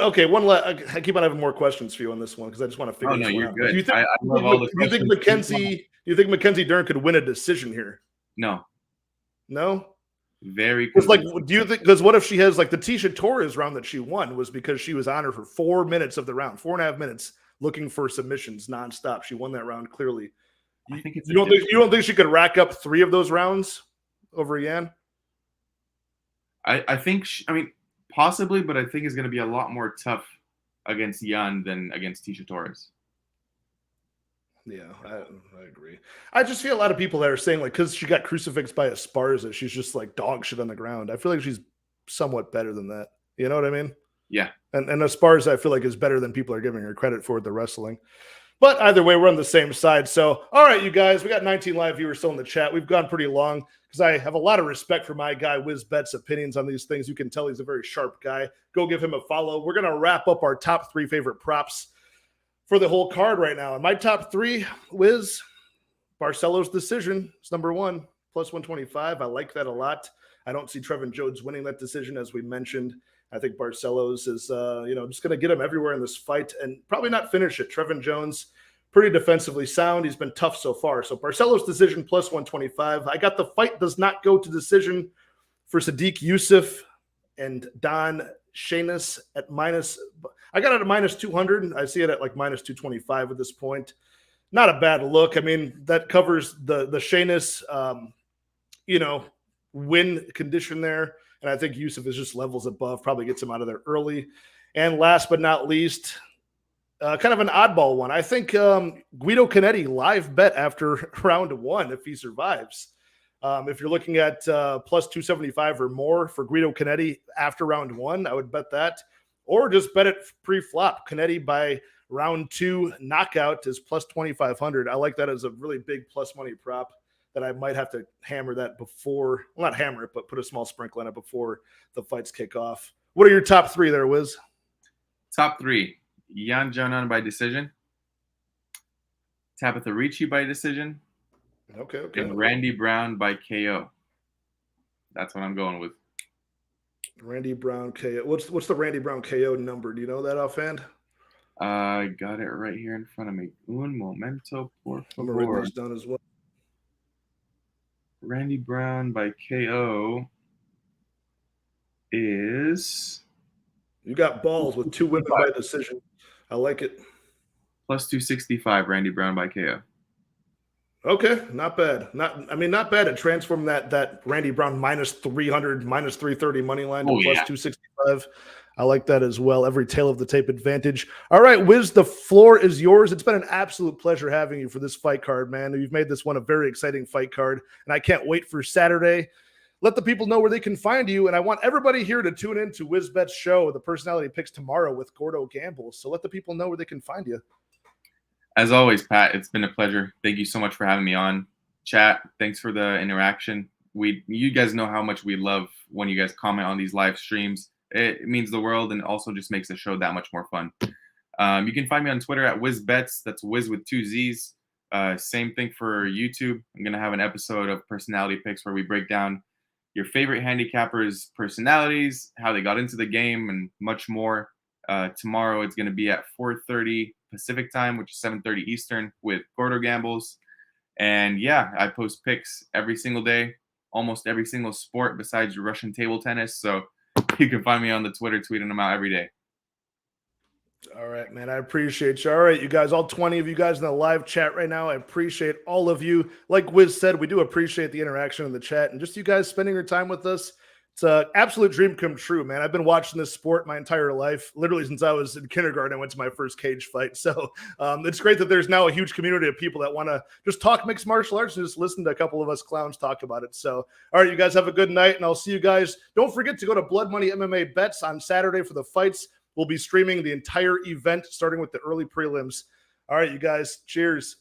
Okay, one last. I keep on having more questions for you on this one because I just want to figure this one out. Good. Do you think, I love all the Do you think Mackenzie Dern could win a decision here? No. Very. It's like, do you think? Because what if she has like the Tisha Torres round that she won was because she was on her for 4 minutes of the round, 4.5 minutes, looking for submissions nonstop. She won that round clearly. You don't think she could rack up 3 of those rounds over Yan? I think. Possibly, but I think it's going to be a lot more tough against Yan than against Tisha Torres. Yeah, I agree. I just see a lot of people that are saying like because she got crucifixed by Esparza, she's just like dog shit on the ground. I feel like she's somewhat better than that. You know what I mean? Yeah. And Esparza, I feel like is better than people are giving her credit for the wrestling. But either way, we're on the same side. So, all right, you guys, we got 19 live viewers still in the chat. We've gone pretty long because I have a lot of respect for my guy, WizzBets' opinions on these things. You can tell he's a very sharp guy. Go give him a follow. We're going to wrap up our top 3 favorite props for the whole card right now. And my top 3, Wiz, Barcelos decision is number 1, +125. I like that a lot. I don't see Trevin Jones winning that decision, as we mentioned. I think Barcelos is, just going to get him everywhere in this fight and probably not finish it. Trevin Jones, pretty defensively sound. He's been tough so far. So Barcelos decision +125. I got the fight does not go to decision for Sadiq Yusuff and Don Shainis at minus. I got it at -200. I see it at like -225 at this point. Not a bad look. I mean, that covers the Shainis, win condition there. And I think Yusuff is just levels above, probably gets him out of there early. And last but not least, kind of an oddball one. I think Guido Cannetti live bet after round 1 if he survives. If you're looking at +275 or more for Guido Cannetti after round 1, I would bet that. Or just bet it pre-flop. Cannetti by round 2 knockout is +2,500. I like that as a really big plus money prop that I might have to hammer that before. Well, not hammer it, but put a small sprinkle on it before the fights kick off. What are your top 3 there, Wiz? Top 3. Xiaonan by decision. Tabitha Ricci by decision. Okay. And Randy Brown by KO. That's what I'm going with. Randy Brown KO. What's the Randy Brown KO number? Do you know that offhand? I got it right here in front of me. Un momento, por favor. I'm going to write this down as well. Randy Brown by KO is... You got balls with 2 women by decision. I like it. +265, Randy Brown by KO. Okay, not bad. Not bad to transform that Randy Brown -300, -330 money line to +265. I like that as well. Every tail of the tape advantage. All right, Wiz, the floor is yours. It's been an absolute pleasure having you for this fight card, man. You've made this one a very exciting fight card, and I can't wait for Saturday. let the people know where they can find you. And I want everybody here to tune in to WizzBets show, the personality picks tomorrow with Gordo Gamble. So let the people know where they can find you. As always, Pat, it's been a pleasure. Thank you so much for having me on. Chat, thanks for the interaction. You guys know how much we love when you guys comment on these live streams. It means the world and also just makes the show that much more fun. You can find me on Twitter at WizzBets. That's Wiz with 2 Z's. Same thing for YouTube. I'm going to have an episode of Personality Picks where we break down your favorite handicappers' personalities, how they got into the game, and much more. Tomorrow it's going to be at 4:30 Pacific time, which is 7:30 Eastern, with Gordo Gambles. And yeah, I post picks every single day, almost every single sport besides Russian table tennis. So you can find me on the Twitter tweeting them out every day. All right, man. I appreciate you. All right, you guys, all 20 of you guys in the live chat right now, I appreciate all of you. Like Wiz said, we do appreciate the interaction in the chat and just you guys spending your time with us. It's an absolute dream come true, man. I've been watching this sport my entire life, literally since I was in kindergarten. I went to my first cage fight. So it's great that there's now a huge community of people that want to just talk mixed martial arts and just listen to a couple of us clowns talk about it. So, all right, you guys have a good night, and I'll see you guys. Don't forget to go to Blood Money MMA Bets on Saturday for the fights. We'll be streaming the entire event, starting with the early prelims. All right, you guys, cheers.